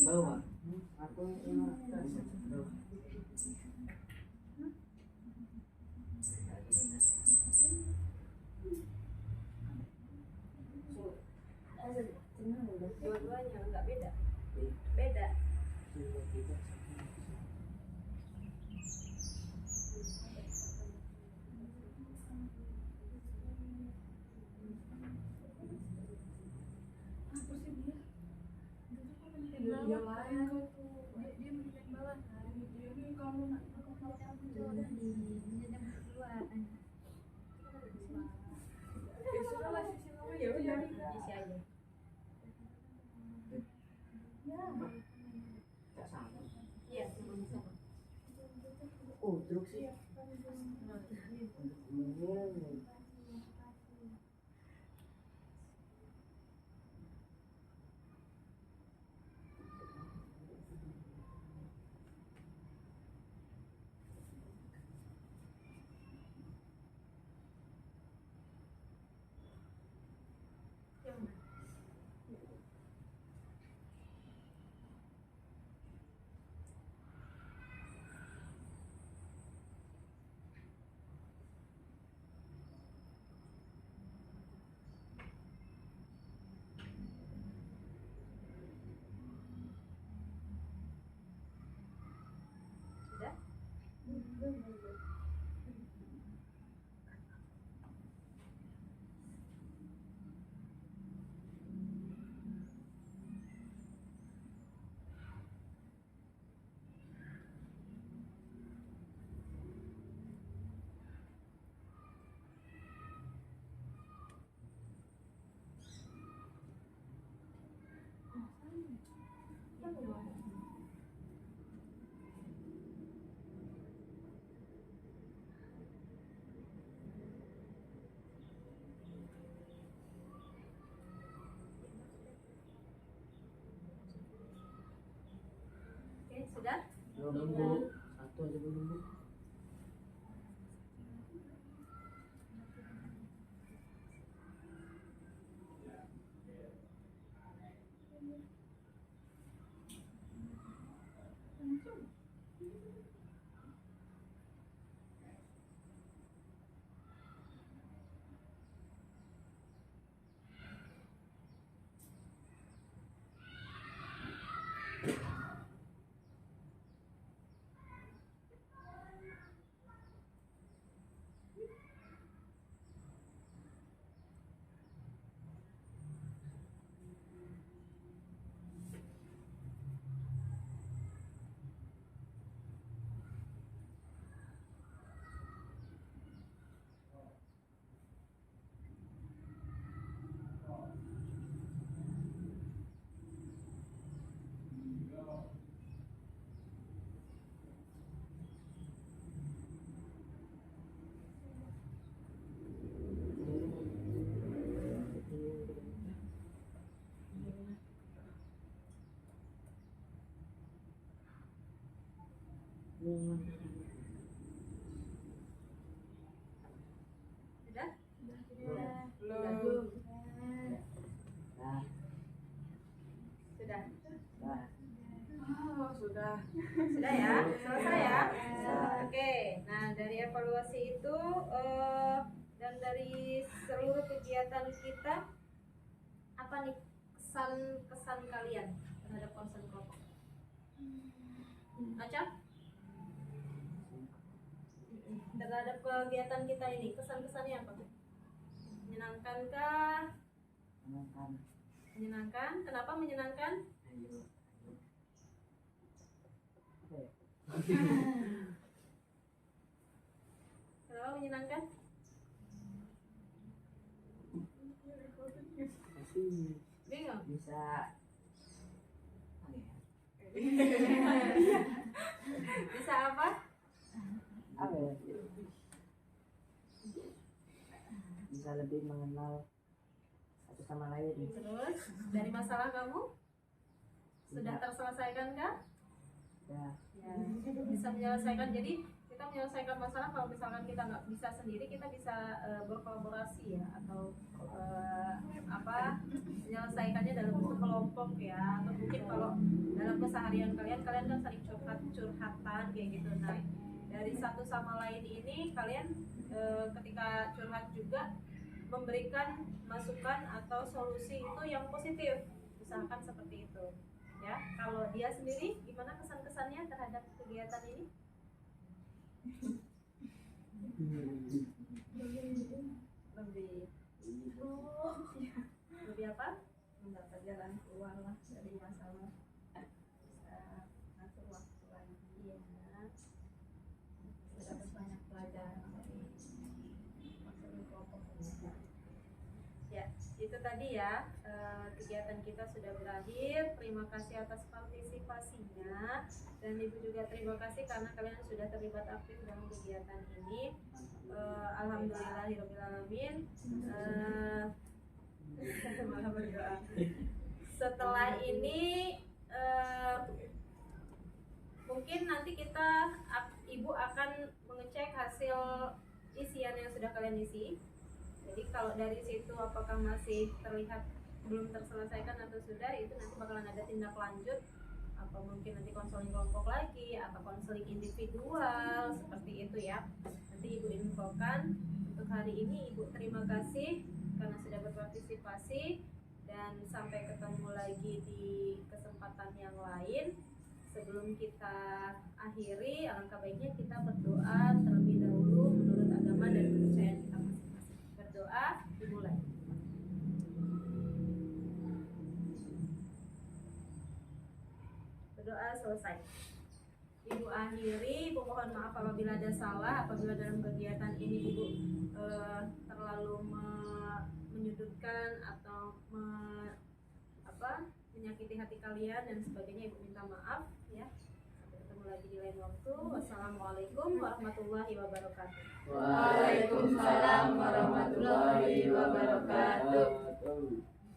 bawah. Aku yang Dua-duanya enggak beda. Beda. Dia lain kok tuh. Dia menjadi bawah kan. Dia ini kamu nak ya sudah lah sisi kamu ya udah. Isi aja. Tak sama. Iya, sama-sama. oh, truk sih. Yang mana? belum Bu, satu aja belum Bu. Sudah? Belum. Nah, Sudah. nah. Oh, sudah. Sudah ya? Selesai ya? Oke. Nah, dari evaluasi itu dan dari seluruh kegiatan kita, apa nih kesan kalian terhadap konsen kelompok? Acap? Terhadap kegiatan kita ini, kesan-kesannya apa? Menyenangkankah? Menyenangkan. Menyenangkan? Kenapa menyenangkan? Ayo. Apa ya? Kenapa menyenangkan? Pasti Bingung? bisa apa ya? Bisa apa? Apa ya? Bisa lebih mengenal satu sama lain. Terus, dari masalah kamu? Sudah terselesaikan kah? Ya, Ya, bisa menyelesaikan. Jadi kita menyelesaikan masalah kalau misalkan kita nggak bisa sendiri, kita bisa berkolaborasi ya, atau menyelesaikannya dalam bentuk kelompok ya, atau mungkin kalau dalam keseharian kalian kan saling curhatan kayak gitu. Nah, dari satu sama lain ini kalian ketika curhat juga memberikan masukan atau solusi itu yang positif, usahakan seperti itu ya. Kalau dia sendiri gimana kesan-kesannya terhadap kegiatan ini? Lebih apa? Mendapat jalan keluar lah dari masalah, bisa ngatur waktu lagi ya, bisa dapat banyak pelajaran dari masalah kelompok ini. Ya, itu tadi ya, kegiatan kita sudah berakhir. Terima kasih atas partisipasinya, dan Ibu juga terima kasih karena kalian sudah terlibat aktif dalam kegiatan ini. Alhamdulillahirobbilalamin. Malah berdoa. Setelah ini mungkin nanti Ibu akan mengecek hasil isian yang sudah kalian isi. Jadi kalau dari situ apakah masih terlihat belum terselesaikan atau sudah, itu nanti bakalan ada tindak lanjut, atau mungkin nanti konseling kelompok lagi atau konseling individual seperti itu ya. Nanti Ibu infokan. Untuk hari ini Ibu terima kasih karena sudah berpartisipasi, dan sampai ketemu lagi di kesempatan yang lain. Sebelum kita akhiri, alangkah baiknya kita berdoa terlebih dahulu menurut agama dan kepercayaan kita masing-masing. Berdoa dimulai. Berdoa selesai. Ibu akhiri, Ibu mohon maaf apabila ada salah, apabila dalam kegiatan ini Ibu terlalu menyudutkan atau menyakiti hati kalian dan sebagainya. Ibu minta maaf ya. Sampai ketemu lagi di lain waktu. Wassalamualaikum warahmatullahi wabarakatuh. Waalaikumsalam warahmatullahi wabarakatuh. Wabarakatuh.